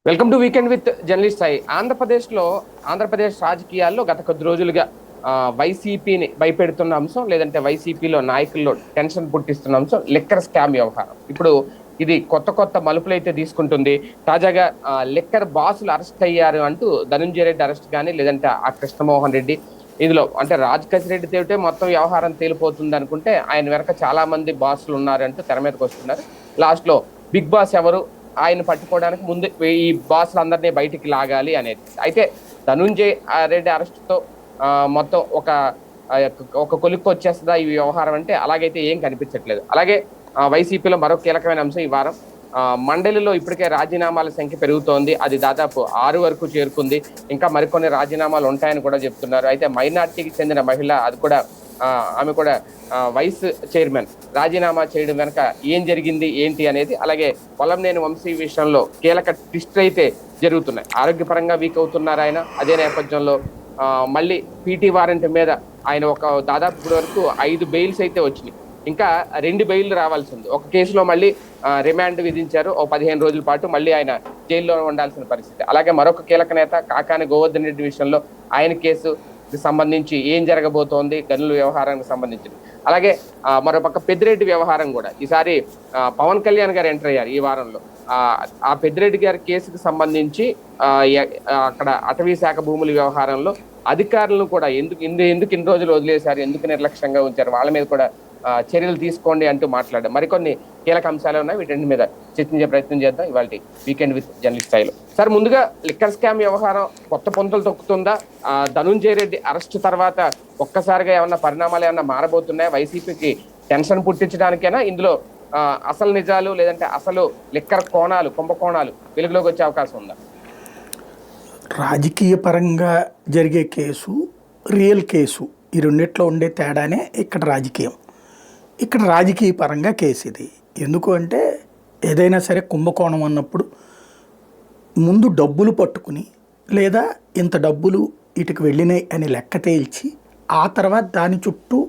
Welcome to weekend with journalist Sai. Andhra Pradesh రాజకీయాల్లో గత కొద్ది రోజులుగా వైసీపీని భయపెడుతున్న అంశం, లేదంటే వైసీపీలో నాయకుల్లో టెన్షన్ పుట్టిస్తున్న అంశం లిక్కర్ స్కామ్ వ్యవహారం. ఇప్పుడు ఇది కొత్త మలుపులైతే తీసుకుంటుంది. తాజాగా లిక్కర్ బాసులు అరెస్ట్ అయ్యారు అంటూ ధనుంజయ రెడ్డి అరెస్ట్ కానీ, లేదంటే ఆ కృష్ణమోహన్ రెడ్డి, ఇందులో అంటే రాజకేశ్ రెడ్డి తేవితే మొత్తం వ్యవహారం తేలిపోతుంది అనుకుంటే ఆయన వెనక చాలా మంది బాసులు ఉన్నారంటూ తెర మీదకి వస్తున్నారు. లాస్ట్ లో బిగ్ బాస్ ఎవరు, ఆయన పట్టుకోవడానికి ముందు ఈ బాసులు అందరినీ బయటికి లాగాలి అనేది. అయితే ధనుంజయ్ రెడ్డి అరెస్ట్తో మొత్తం ఒక కొలిక్కి వచ్చేస్తుందా ఈ వ్యవహారం అంటే అలాగైతే ఏం కనిపించట్లేదు. అలాగే వైసీపీలో మరో కీలకమైన అంశం ఈ వారం మండలిలో ఇప్పటికే రాజీనామాల సంఖ్య పెరుగుతోంది. అది దాదాపు 6 వరకు చేరుకుంది. ఇంకా మరికొన్ని రాజీనామాలు ఉంటాయని కూడా చెప్తున్నారు. అయితే మైనార్టీకి చెందిన మహిళ, అది కూడా ఆమె కూడా వైస్ చైర్మన్ రాజీనామా చేయడం వెనక ఏం జరిగింది ఏంటి అనేది, అలాగే పొలంనేని వంశీ విషయంలో కీలక ట్విస్ట్ అయితే జరుగుతున్నాయి. ఆరోగ్యపరంగా వీక్ అవుతున్నారు ఆయన. అదే నేపథ్యంలో మళ్ళీ పీటీ వారెంట్ మీద ఆయన దాదాపు ఇప్పటి వరకు 5 బెయిల్స్ అయితే వచ్చినాయి. ఇంకా 2 బెయిల్ రావాల్సి ఉంది. ఒక కేసులో మళ్ళీ రిమాండ్ విధించారు. 15 రోజుల పాటు మళ్ళీ ఆయన జైల్లో ఉండాల్సిన పరిస్థితి. అలాగే మరొక కీలక నేత కాకాని గోవర్ధన్ రెడ్డి విషయంలో ఆయన కేసు సంబంధించి ఏం జరగబోతోంది, గనుల వ్యవహారానికి సంబంధించింది. అలాగే మరోపక్క పెద్దిరెడ్డి వ్యవహారం కూడా ఈసారి పవన్ కళ్యాణ్ గారు ఎంటర్ అయ్యారు ఈ వారంలో. ఆ పెద్దిరెడ్డి గారి కేసుకు సంబంధించి అక్కడ అటవీ శాఖ భూముల వ్యవహారంలో అధికారులను కూడా ఎందుకు ఇన్ని రోజులు వదిలేశారు, ఎందుకు నిర్లక్ష్యంగా ఉంచారు, వాళ్ళ మీద కూడా చర్యలు తీసుకోండి అంటూ మాట్లాడారు. మరికొన్ని కీలక అంశాలు ఉన్నాయి. వీటన్నిటి మీద చర్చించే ప్రయత్నం చేద్దాం ఇవాళ వీకెండ్ విత్ జర్నలిస్ట్ స్థాయిలో. సార్, ముందుగా లిక్కర్ స్కామ్ వ్యవహారం కొత్త పొంతలు తొక్కుతుందా? ధనుంజయ రెడ్డి అరెస్ట్ తర్వాత ఒక్కసారిగా ఏమన్నా పరిణామాలు ఏమన్నా మారబోతున్నాయా? వైసీపీకి టెన్షన్ పుట్టించడానికైనా ఇందులో అసలు నిజాలు, లేదంటే అసలు లిక్కర్ కోణాలు, కుంభకోణాలు వెలుగులోకి వచ్చే అవకాశం ఉందా? రాజకీయ పరంగా జరిగే కేసు, రియల్ కేసు, ఈ రెండిట్లో ఉండే తేడానే ఇక్కడ రాజకీయం. ఇక్కడ రాజకీయ పరంగా కేసు ఇది. ఎందుకు అంటే ఏదైనా సరే కుంభకోణం అన్నప్పుడు ముందు డబ్బులు పట్టుకుని, లేదా ఇంత డబ్బులు ఇటుకు వెళ్ళినాయి అని లెక్క తేల్చి ఆ తర్వాత దాని చుట్టూ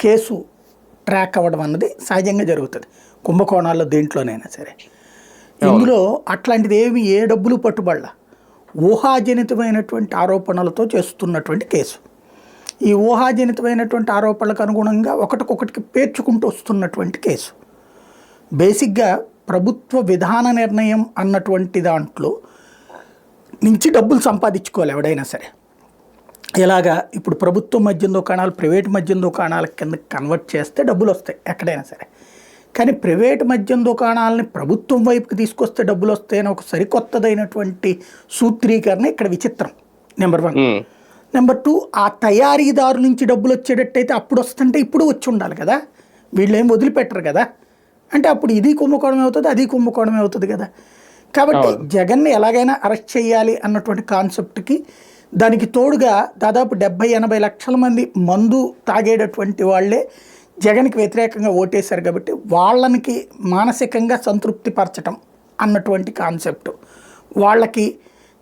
కేసు ట్రాక్ అవ్వడం అన్నది సహజంగా జరుగుతుంది కుంభకోణాల్లో, దేంట్లోనైనా సరే. ఇందులో అట్లాంటిది ఏ డబ్బులు పట్టుబడలా, ఊహాజనితమైనటువంటి ఆరోపణలతో చేస్తున్నటువంటి కేసు. ఈ ఊహాజనితమైనటువంటి ఆరోపణలకు అనుగుణంగా ఒకటికొకటికి పేర్చుకుంటూ వస్తున్నటువంటి కేసు. బేసిక్గా ప్రభుత్వ విధాన నిర్ణయం అన్నటువంటి దాంట్లో నుంచి డబ్బులు సంపాదించుకోవాలి ఎవడైనా సరే. ఎలాగా ఇప్పుడు ప్రభుత్వ మద్యం దుకాణాలు ప్రైవేటు మద్యం దుకాణాల కింద కన్వర్ట్ చేస్తే డబ్బులు వస్తాయి ఎక్కడైనా సరే. కానీ ప్రైవేటు మద్యం దుకాణాలని ప్రభుత్వం వైపుకి తీసుకొస్తే డబ్బులు వస్తాయని ఒక సరికొత్తదైనటువంటి సూత్రీకరణ ఇక్కడ విచిత్రం. నెంబర్ 1. నెంబర్ 2, ఆ తయారీదారు నుంచి డబ్బులు వచ్చేటట్టయితే అప్పుడు వస్తుంటే ఇప్పుడు వచ్చి ఉండాలి కదా, వీళ్ళు ఏం వదిలిపెట్టరు కదా. అంటే అప్పుడు ఇది కుంభకోణం అవుతుంది, అది కుంభకోణం అవుతుంది కదా. కాబట్టి జగన్ని ఎలాగైనా అరెస్ట్ చేయాలి అన్నటువంటి కాన్సెప్ట్కి, దానికి తోడుగా దాదాపు 70-80 లక్షల మంది మందు తాగేటటువంటి వాళ్ళే జగన్కి వ్యతిరేకంగా ఓటేశారు. కాబట్టి వాళ్ళకి మానసికంగా సంతృప్తి పరచడం అన్నటువంటి కాన్సెప్ట్, వాళ్ళకి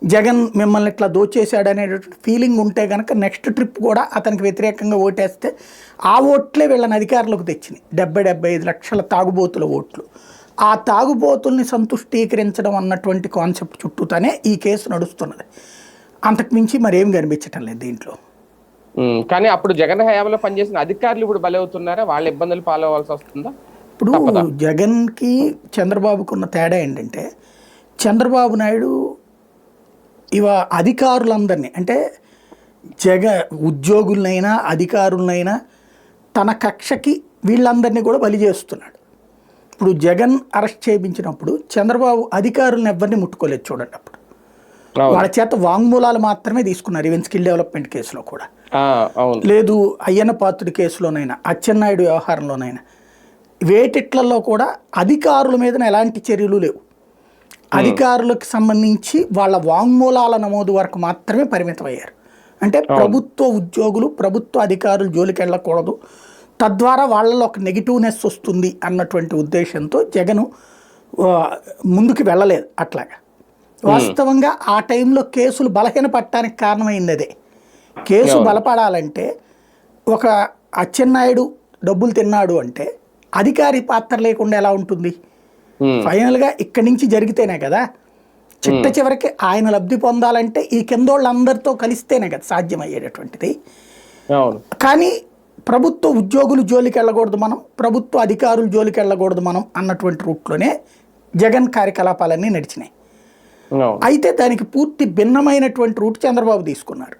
జగన్ మిమ్మల్ని ఇట్లా దోచేశాడు అనేటువంటి ఫీలింగ్ ఉంటే కనుక నెక్స్ట్ ట్రిప్ కూడా అతనికి వ్యతిరేకంగా ఓటేస్తే ఆ ఓట్లే వీళ్ళని అధికారంలోకి తెచ్చినాయి. 70-75 లక్షల తాగుబోతుల ఓట్లు. ఆ తాగుబోతుల్ని సంతుష్టీకరించడం అన్నటువంటి కాన్సెప్ట్ చుట్టూతానే ఈ కేసు నడుస్తున్నది. అంతకుమించి మరేం కనిపించటం లేదు దీంట్లో. కానీ అప్పుడు జగన్ హయాంలో పనిచేసిన అధికారులు ఇప్పుడు బలవుతున్నారా? వాళ్ళ ఇబ్బందులు పాలవలసి వస్తుందా? ఇప్పుడు జగన్కి చంద్రబాబుకు ఉన్న తేడా ఏంటంటే, చంద్రబాబు నాయుడు అధికారులందరినీ, అంటే ఉద్యోగులనైనా అధికారులనైనా తన కక్షకి వీళ్ళందరినీ కూడా బలి చేస్తున్నాడు. ఇప్పుడు జగన్ అరెస్ట్ చేయించినప్పుడు చంద్రబాబు అధికారులను ఎవరిని ముట్టుకోలేదు చూడండి. అప్పుడు వాళ్ళ చేత వాంగ్మూలాలు మాత్రమే తీసుకున్నారు. ఈవెన్ స్కిల్ డెవలప్మెంట్ కేసులో కూడా లేదు, అయ్యన్న పాత్రుడి కేసులోనైనా, అచ్చెన్నాయుడు వ్యవహారంలోనైనా, వేటిట్లలో కూడా అధికారుల మీద ఎలాంటి చర్యలు లేవు. అధికారులకు సంబంధించి వాళ్ళ వాంగ్మూలాల నమోదు వరకు మాత్రమే పరిమితం అయ్యారు. అంటే ప్రభుత్వ ఉద్యోగులు, ప్రభుత్వ అధికారులు జోలికి వెళ్ళకూడదు, తద్వారా వాళ్ళలో ఒక నెగిటివ్నెస్ వస్తుంది అన్నటువంటి ఉద్దేశంతో జగను ముందుకు వెళ్ళలేదు. అట్లాగా వాస్తవంగా ఆ టైంలో కేసులు బలహీనపడటానికి కారణమైంది అదే. కేసు బలపడాలంటే ఒక అచ్చెన్నాయుడు డబ్బులు తిన్నాడు అంటే అధికారి పాత్ర లేకుండా ఎలా ఉంటుంది? ఫైనల్గా ఇక్కడి నుంచి జరిగితేనే కదా. చిట్ట చివరికి ఆయన లబ్ధి పొందాలంటే ఈ కిందోళ్ళందరితో కలిస్తేనే కదా సాధ్యమయ్యేటటువంటిది. అవును. కానీ ప్రభుత్వ ఉద్యోగులు జోలికి వెళ్ళకూడదు మనం, ప్రభుత్వ అధికారులు జోలికి వెళ్ళకూడదు మనం అన్నటువంటి రూట్లోనే జగన్ కార్యకలాపాలన్నీ నడిచినాయి. అవును. అయితే దానికి పూర్తి భిన్నమైనటువంటి రూట్ చంద్రబాబు తీసుకున్నారు.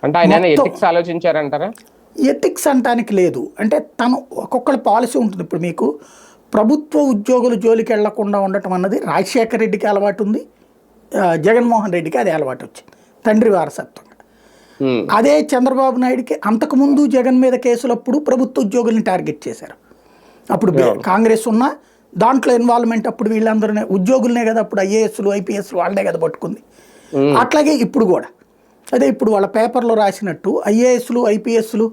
అంటే ఆయన ఎథిక్స్ ఆలోచించారంటారా? ఎథిక్స్ అంటానికి లేదు, అంటే తను ఒక్కొక్కరి పాలసీ ఉంటుంది. ఇప్పుడు మీకు ప్రభుత్వ ఉద్యోగులు జోలికి వెళ్లకుండా ఉండటం అన్నది రాజశేఖర రెడ్డికి అలవాటు ఉంది, జగన్మోహన్ రెడ్డికి అది అలవాటు వచ్చింది తండ్రి వారసత్వంగా. అదే చంద్రబాబు నాయుడికి అంతకుముందు జగన్ మీద కేసులప్పుడు ప్రభుత్వ ఉద్యోగుల్ని టార్గెట్ చేశారు. అప్పుడు కాంగ్రెస్ ఉన్న దాంట్లో ఇన్వాల్వ్మెంట్ అప్పుడు వీళ్ళందరూ ఉద్యోగులనే కదా, అప్పుడు ఐఏఎస్లు ఐపీఎస్లు వాళ్ళనే కదా పట్టుకుంది. అట్లాగే ఇప్పుడు కూడా అదే ఇప్పుడు వాళ్ళ పేపర్లో రాసినట్టు ఐఏఎస్లు ఐపీఎస్లు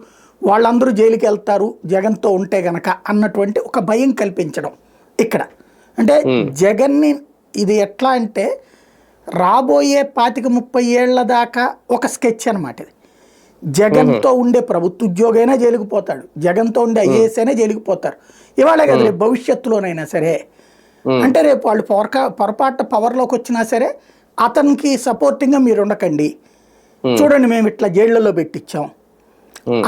వాళ్ళందరూ జైలుకి వెళ్తారు జగన్తో ఉంటే గనక అన్నటువంటి ఒక భయం కల్పించడం ఇక్కడ. అంటే జగన్ని ఇది ఎట్లా అంటే రాబోయే 25-30 ఏళ్ల దాకా ఒక స్కెచ్ అనమాట ఇది. జగన్తో ఉండే ప్రభుత్వ ఉద్యోగి అయినా జైలుకు పోతాడు, జగన్తో ఉండే ఐఏఎస్ అయినా జైలుకు పోతారు. ఇవాళే కదా రేపు భవిష్యత్తులోనైనా సరే, అంటే రేపు వాళ్ళు పొరపాటు పవర్లోకి వచ్చినా సరే అతనికి సపోర్టింగ్గా మీరు ఉండకండి, చూడండి మేము ఇట్లా జైళ్లలో పెట్టించాం.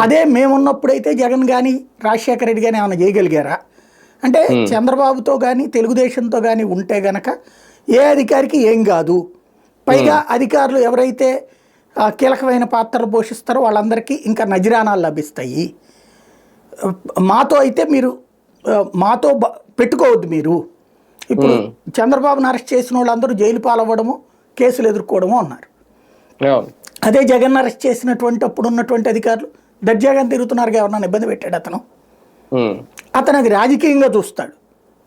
అదే మేమున్నప్పుడైతే జగన్ కానీ రాజశేఖర రెడ్డి కానీ ఏమైనా చేయగలిగారా అంటే చంద్రబాబుతో కానీ తెలుగుదేశంతో కానీ ఉంటే గనక ఏ అధికారికి ఏం కాదు. పైగా అధికారులు ఎవరైతే కీలకమైన పాత్రలు పోషిస్తారో వాళ్ళందరికీ ఇంకా నజరానాలు లభిస్తాయి. మాతో అయితే మీరు మాతో పెట్టుకోవద్దు మీరు. ఇప్పుడు చంద్రబాబును అరెస్ట్ చేసిన వాళ్ళందరూ జైలు పాలవ్వడము కేసులు ఎదుర్కోవడము అన్నారు. అదే జగన్ అరెస్ట్ చేసినటువంటి అప్పుడు ఉన్నటువంటి అధికారులు దర్జాగా తిరుగుతున్నారు, ఎవరన్నా ఇబ్బంది పెట్టాడు అతను అది రాజకీయంగా చూస్తాడు,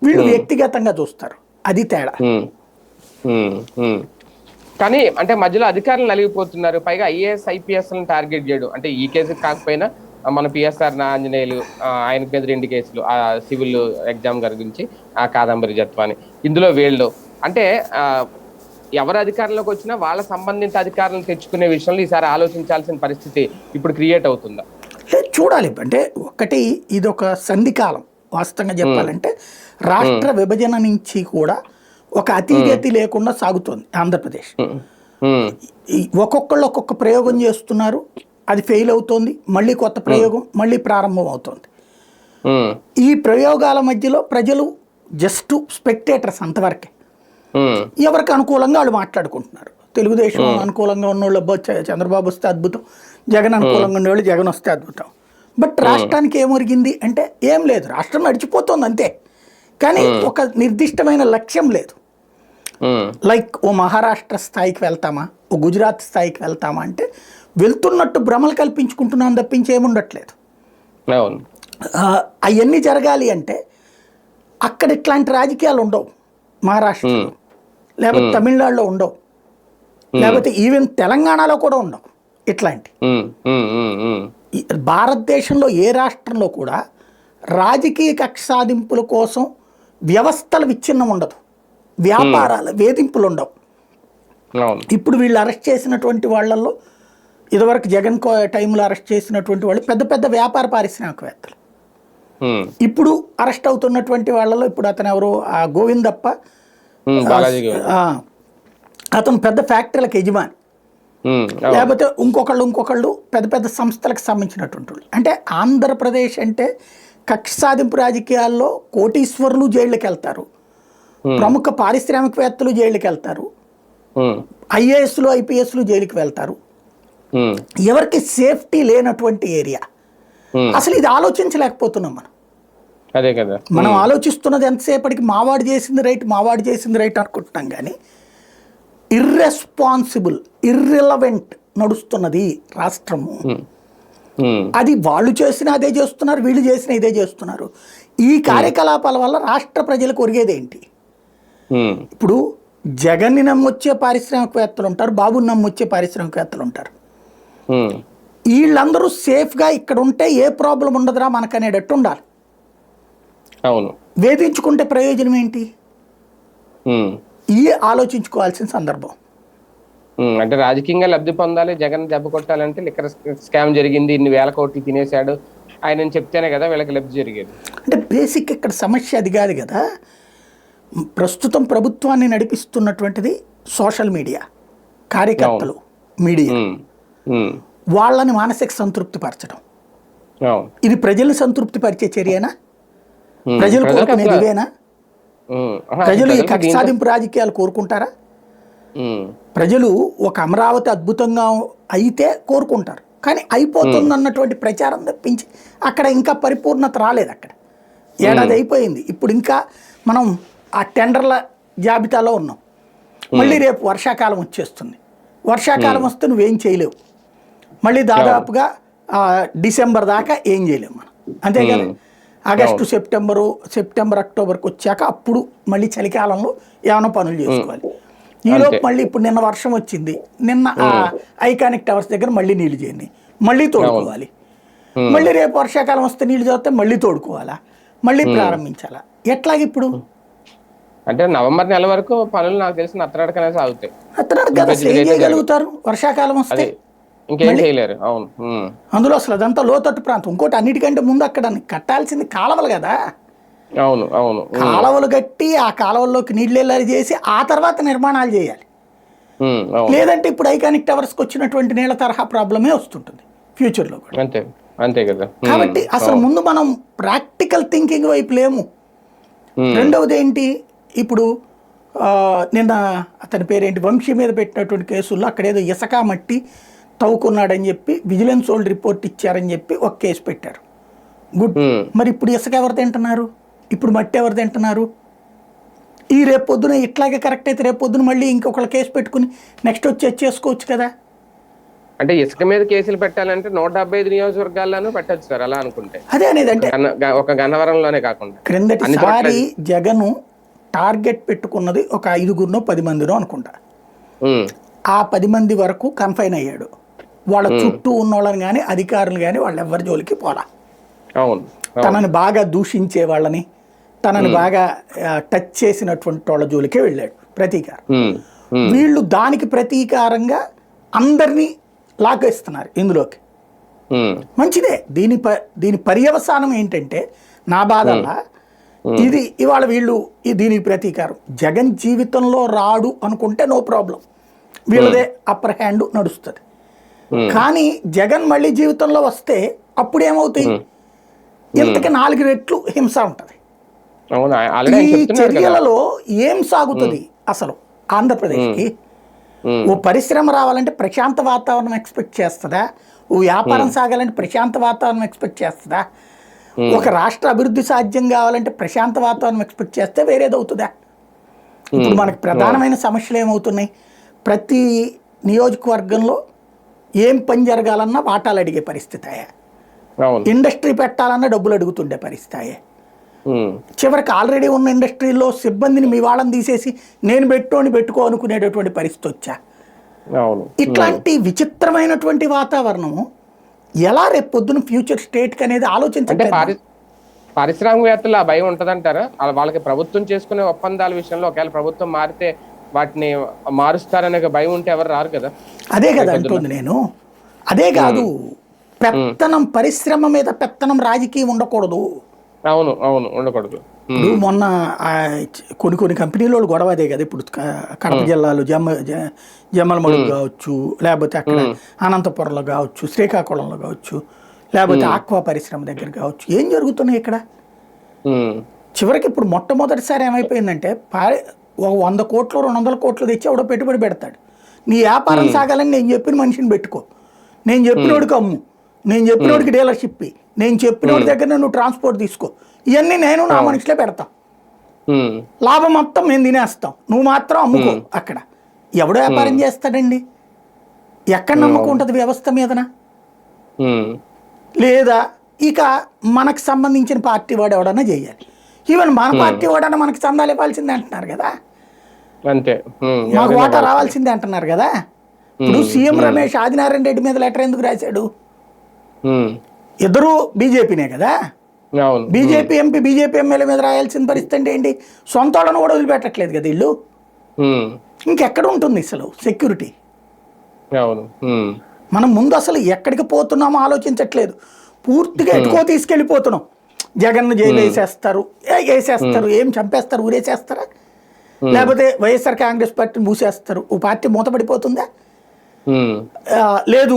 వీళ్ళు వ్యక్తిగతంగా చూస్తారు, అది తేడా. కానీ అంటే మధ్యలో అధికారులు నలిగిపోతున్నారు, పైగా ఐఏఎస్ ఐపీఎస్ టార్గెట్ చేయడం. అంటే ఈ కేసు కాకపోయినా మన పిఎస్ఆర్ ఆంజనేయులు ఆయన మీద 2 కేసులు, ఆ సివిల్ ఎగ్జామ్ గురించి, ఆ కాదంబరి జత్వాని, ఇందులో వీళ్ళు అంటే ఎవరు అధికారంలోకి వచ్చినా వాళ్ళ సంబంధిత అధికారులను తెచ్చుకునే విషయంలో ఈసారి ఆలోచించాల్సిన పరిస్థితి ఇప్పుడు క్రియేట్ అవుతుందా? చూడాలి. అంటే ఒకటి ఇది ఒక సంధికాలం వాస్తవంగా చెప్పాలంటే. రాష్ట్ర విభజన నుంచి కూడా ఒక అతిగతి లేకుండా సాగుతోంది ఆంధ్రప్రదేశ్. ఒక్కొక్కళ్ళు ఒక్కొక్క ప్రయోగం చేస్తున్నారు, అది ఫెయిల్ అవుతోంది, మళ్ళీ కొత్త ప్రయోగం మళ్ళీ ప్రారంభం అవుతోంది. ఈ ప్రయోగాల మధ్యలో ప్రజలు జస్ట్ స్పెక్టేటర్స్ అంతవరకే. ఎవరికి అనుకూలంగా వాళ్ళు మాట్లాడుకుంటున్నారు. తెలుగుదేశం అనుకూలంగా ఉన్నోళ్ళు చంద్రబాబు వస్తే అద్భుతం, జగన్ అనుకూలంగా ఉండేవాళ్ళు జగన్ వస్తే అద్భుతం. బట్ రాష్ట్రానికి ఏమొరిగింది అంటే ఏం లేదు, రాష్ట్రం నడిచిపోతుంది అంతే, కానీ ఒక నిర్దిష్టమైన లక్ష్యం లేదు. లైక్ ఓ మహారాష్ట్ర స్థాయికి వెళ్తామా, ఓ గుజరాత్ స్థాయికి వెళ్తామా అంటే వెళ్తున్నట్టు భ్రమలు కల్పించుకుంటున్నాం తప్పించి ఏముండట్లేదు. అవన్నీ జరగాలి అంటే అక్కడ ఇట్లాంటి రాజకీయాలు ఉండవు, మహారాష్ట్రలో లేకపోతే తమిళనాడులో ఉండవు, లేకపోతే ఈవెన్ తెలంగాణలో కూడా ఉండవు ఇట్లాంటి. భారతదేశంలో ఏ రాష్ట్రంలో కూడా రాజకీయ కక్ష సాధింపుల కోసం వ్యవస్థల విచ్ఛిన్నం ఉండదు, వ్యాపారాల వేధింపులు ఉండవు. ఇప్పుడు వీళ్ళు అరెస్ట్ చేసినటువంటి వాళ్ళల్లో ఇదివరకు జగన్ టైంలో అరెస్ట్ చేసినటువంటి వాళ్ళు పెద్ద పెద్ద వ్యాపార పారిశ్రామికవేత్తలు. ఇప్పుడు అరెస్ట్ అవుతున్నటువంటి వాళ్ళలో ఇప్పుడు అతను ఎవరు, ఆ గోవిందప్ప, అతను పెద్ద ఫ్యాక్టరీలకు యజమాని, లేకపోతే ఇంకొకళ్ళు పెద్ద పెద్ద సంస్థలకు సంబంధించినటువంటి వాళ్ళు. అంటే ఆంధ్రప్రదేశ్ అంటే కక్ష సాధింపు రాజకీయాల్లో కోటీశ్వరులు జైళ్ళకి వెళ్తారు, ప్రముఖ పారిశ్రామికవేత్తలు జైళ్ళకి వెళ్తారు, ఐఏఎస్లు ఐపీఎస్లు జైలుకి వెళ్తారు. ఎవరికి సేఫ్టీ లేనటువంటి ఏరియా. అసలు ఇది ఆలోచించలేకపోతున్నాం మనం. అదే కదా మనం ఆలోచిస్తున్నది ఎంతసేపటికి మావాడు చేసింది రైట్ అనుకుంటున్నాం, కానీ ఇర్రెస్పాన్సిబుల్ ఇర్రిలవెంట్ నడుస్తున్నది రాష్ట్రము. అది వాళ్ళు చేసిన అదే చేస్తున్నారు, వీళ్ళు చేసిన ఇదే చేస్తున్నారు. ఈ కార్యకలాపాల వల్ల రాష్ట్ర ప్రజలకు ఒరిగేదేంటి? ఇప్పుడు జగన్ని నమ్మొచ్చే పారిశ్రామికవేత్తలు ఉంటారు, బాబుని నమ్మొచ్చే పారిశ్రామికవేత్తలు ఉంటారు. వీళ్ళందరూ సేఫ్గా ఇక్కడ ఉంటే ఏ ప్రాబ్లం ఉండదురా మనకనేటట్టు ఉండాలి. అవును, వేధించుకుంటే ప్రయోజనం ఏంటి? ఈ ఆలోచించుకోవాల్సిన సందర్భం. అంటే రాజకీయంగా లబ్ధి పొందాలి, జగన్ దెబ్బ కొట్టాలంటే లిక్కర్ స్కామ్ జరిగింది, ఇన్ని వేల కోట్లు తినేశాడు ఆయన చెప్తేనే కదా వీళ్ళకి లబ్ధి జరిగేది. అంటే బేసిక్ ఇక్కడ సమస్య అది కాదు కదా. ప్రస్తుతం ప్రభుత్వాన్ని నడిపిస్తున్నటువంటిది సోషల్ మీడియా, కార్యకర్తలు, మీడియా. వాళ్ళని మానసిక సంతృప్తి పరచడం, ఇది ప్రజల్ని సంతృప్తి పరిచే చర్యనా? ప్రజలు కోరుకునేది ఇవేనా? ప్రజలు ఈ కక్ష సాధింపు రాజకీయాలు కోరుకుంటారా? ప్రజలు ఒక అమరావతి అద్భుతంగా అయితే కోరుకుంటారు, కానీ అయిపోతుంది అన్నటువంటి ప్రచారం తప్పించి అక్కడ ఇంకా పరిపూర్ణత రాలేదు. అక్కడ ఏడాది అయిపోయింది, ఇప్పుడు ఇంకా మనం ఆ టెండర్ల జాబితాలో ఉన్నాం. మళ్ళీ రేపు వర్షాకాలం వచ్చేస్తుంది, వర్షాకాలం వస్తే నువ్వేం చేయలేవు. మళ్ళీ దాదాపుగా డిసెంబర్ దాకా ఏం చేయలేము మనం, అంతే కదా. ఆగస్టు సెప్టెంబర్ అక్టోబర్కి వచ్చాక అప్పుడు మళ్ళీ చలికాలంలో ఏమైనా పనులు చేసుకోవాలి. ఈలోపు మళ్ళీ ఇప్పుడు నిన్న వర్షం వచ్చింది, నిన్న ఐకానిక్ టవర్స్ దగ్గర మళ్ళీ నీళ్లు చేయండి, మళ్ళీ తోడుకోవాలి. మళ్ళీ రేపు వర్షాకాలం వస్తే నీళ్లు చదివితే మళ్ళీ తోడుకోవాలా, మళ్ళీ ప్రారంభించాలా? ఎట్లాగ ఇప్పుడు? అంటే నవంబర్ నెల వరకు పనులు నాకు తెలిసిన అత్తరాడకనే సాగుతాయి. అత్తరాడక ఏం చేయగలుగుతారు వర్షాకాలం వస్తే? ఇంకేం చేయలేరు. అవును, అందులో అసలు అదంతా లోతట్టు ప్రాంతం. ఇంకోటి అన్నిటికంటే ముందు అక్కడ కట్టాల్సింది కాలువలు కదా. అవును అవును, కాలువలు కట్టి ఆ కాలువల్లోకి నీళ్ళు వెళ్ళాలి చేసి ఆ తర్వాత నిర్మాణాలు చేయాలి. లేదంటే ఇప్పుడు ఐకానిక్ టవర్స్కి వచ్చినటువంటి నీళ్ళ తరహా ప్రాబ్లమే వస్తుంటుంది ఫ్యూచర్లో కూడా. అంతే అంతే కదా. కాబట్టి అసలు ముందు మనం ప్రాక్టికల్ థింకింగ్ వైపు లేము. రెండవది ఏంటి, ఇప్పుడు నిన్న అతని పేరేంటి, వంశీ మీద పెట్టినటువంటి కేసుల్లో అక్కడేదో ఇసుక మట్టి తవ్వుకున్నాడని చెప్పి విజిలెన్స్ వాళ్ళు రిపోర్ట్ ఇచ్చారని చెప్పి ఒక కేసు పెట్టారు. గుడ్. మరి ఇప్పుడు ఇసుక ఎవరు తింటున్నారు, ఇప్పుడు మట్టి ఎవరు తింటున్నారు? ఈ రేపు పొద్దున ఇట్లాగే కరెక్ట్ అయితే రేపు పొద్దున మళ్ళీ ఇంకొకళ్ళ కేసు పెట్టుకుని నెక్స్ట్ వచ్చి చేసుకోవచ్చు కదా. అంటే ఇసుక మీద కేసులు పెట్టాలంటే 175 నియోజకవర్గాల్లోనూ పెట్టచ్చు సార్, అలా అనుకుంటే. అదే అనేది, అంటే ఒక గన్నవరంలోనే కాకుండా క్రిందటిసారి జగన్ టార్గెట్ పెట్టుకున్నది ఒక 5గురినో 10 మందినో అనుకుంటా. ఆ 10 మంది వరకు కన్ఫైన్ అయ్యాడు. వాళ్ళ చుట్టూ ఉన్న వాళ్ళని కానీ అధికారులు కానీ వాళ్ళు ఎవరి జోలికి పోలా. తనని బాగా దూషించే వాళ్ళని, తనని బాగా టచ్ చేసినటువంటి వాళ్ళ జోలికే వెళ్ళాడు ప్రతీకారం. వీళ్ళు దానికి ప్రతీకారంగా అందరినీ లాగేస్తున్నారు ఇందులోకి. మంచిదే. దీని పర్యవసానం ఏంటంటే నా బాధల్లా ఇది ఇవాళ వీళ్ళు దీనికి ప్రతీకారం. జగన్ జీవితంలో రాడు అనుకుంటే నో ప్రాబ్లం, వీళ్ళదే అప్పర్ హ్యాండ్ నడుస్తుంది. కానీ జగన్ మళ్ళీ జీవితంలో వస్తే అప్పుడు ఏమవుతాయి, ఇంతకి 4 రెట్లు హింస ఉంటుంది. ఈ చర్యలలో ఏం సాగుతుంది అసలు ఆంధ్రప్రదేశ్కి? ఓ పరిశ్రమ రావాలంటే ప్రశాంత వాతావరణం ఎక్స్పెక్ట్ చేస్తుందా? ఓ వ్యాపారం సాగాలంటే ప్రశాంత వాతావరణం ఎక్స్పెక్ట్ చేస్తుందా? ఒక రాష్ట్ర అభివృద్ధి సాధ్యం కావాలంటే ప్రశాంత వాతావరణం ఎక్స్పెక్ట్ చేస్తే వేరేది అవుతుందా? ఇప్పుడు మనకు ప్రధానమైన సమస్యలు ఏమవుతున్నాయి, ప్రతి నియోజకవర్గంలో ఏం పని జరగాలన్నా వాటాలు అడిగే పరిస్థితి, ఇండస్ట్రీ పెట్టాలన్నా డబ్బులు అడుగుతుండే పరిస్థితి. చివరికి ఆల్రెడీ ఉన్న ఇండస్ట్రీలో సిబ్బందిని మీ వాళ్ళని తీసేసి నేను పెట్టుకో అనుకునేటటువంటి పరిస్థితి వచ్చా. ఇట్లాంటి విచిత్రమైనటువంటి వాతావరణము ఎలా రేపు పొద్దున ఫ్యూచర్ స్టేట్కి అనేది ఆలోచించండి. పారిశ్రామికవేత్తలు ఆ భయం ఉంటదంటారా? వాళ్ళకి ప్రభుత్వం చేసుకునే ఒప్పందాల విషయంలో ఒకవేళ ప్రభుత్వం మారితే వాటిని మారుస్తారనే భయం ఉంటే ఎవరు రారు కదా. అదే కదా అంటుంది నేను. అదే కాదు, పెత్తనం పరిశ్రమ మీద పెత్తనం రాజకీయం ఉండకూడదు. అవును అవును, ఉండకూడదు. ఇప్పుడు మొన్న కొన్ని కంపెనీలు గొడవ అదే కదా. ఇప్పుడు కడప జిల్లాలో జమ్మలమడుగు కావచ్చు, లేకపోతే అక్కడ అనంతపురంలో కావచ్చు, శ్రీకాకుళంలో కావచ్చు, లేకపోతే ఆక్వా పరిశ్రమ దగ్గర కావచ్చు, ఏం జరుగుతున్నాయి ఇక్కడ? చివరికి ఇప్పుడు మొట్టమొదటిసారి ఏమైపోయిందంటే 100 కోట్లు 200 కోట్లు తెచ్చి ఎవడో పెట్టుబడి పెడతాడు. నీ వ్యాపారం సాగాలని నేను చెప్పిన మనిషిని పెట్టుకో, నేను చెప్పినోడికి అమ్ము, నేను చెప్పినోడికి డీలర్షిప్, నేను చెప్పినోడి దగ్గర నువ్వు ట్రాన్స్పోర్ట్ తీసుకో, ఇవన్నీ నేను నా మనుషులే పెడతాం, లాభం మొత్తం మేము తినేస్తాం, నువ్వు మాత్రం అమ్ముకో. అక్కడ ఎవడో వ్యాపారం చేస్తాడండి? ఎక్కడ నమ్మకం ఉంటుంది వ్యవస్థ మీదన? లేదా ఇక మనకు సంబంధించిన పార్టీ వాడు ఎవడన్నా చేయాలి. ఈవెన్ మన పార్టీ వాడన్నా మనకి చందాలు ఇవ్వాల్సిందే అంటున్నారు కదా, అంతే, మాకు ఓటా రావాల్సిందే అంటున్నారు కదా. ఇప్పుడు సీఎం రమేష్ ఆదినారాయణ రెడ్డి మీద లెటర్ ఎందుకు రాశాడు? ఇద్దరు బీజేపీనే కదా. బీజేపీ ఎంపీ బీజేపీ ఎమ్మెల్యే మీద రాయాల్సిన పరిస్థితి ఏంటి? సొంత వాళ్ళను కూడా వదిలిపెట్టట్లేదు కదా వీళ్ళు. ఇంకెక్కడ ఉంటుంది అసలు సెక్యూరిటీ? మనం ముందు అసలు ఎక్కడికి పోతున్నామో ఆలోచించట్లేదు, పూర్తిగా ఎటుకో తీసుకెళ్ళిపోతున్నాం. జగన్ను జైలు వేసేస్తారు, ఏం చంపేస్తారు, ఊరేసేస్తారా? లేకపోతే వైఎస్ఆర్ కాంగ్రెస్ పార్టీని మూసేస్తారు, ఓ పార్టీ మూతపడిపోతుందా? ఉమ్, లేదు,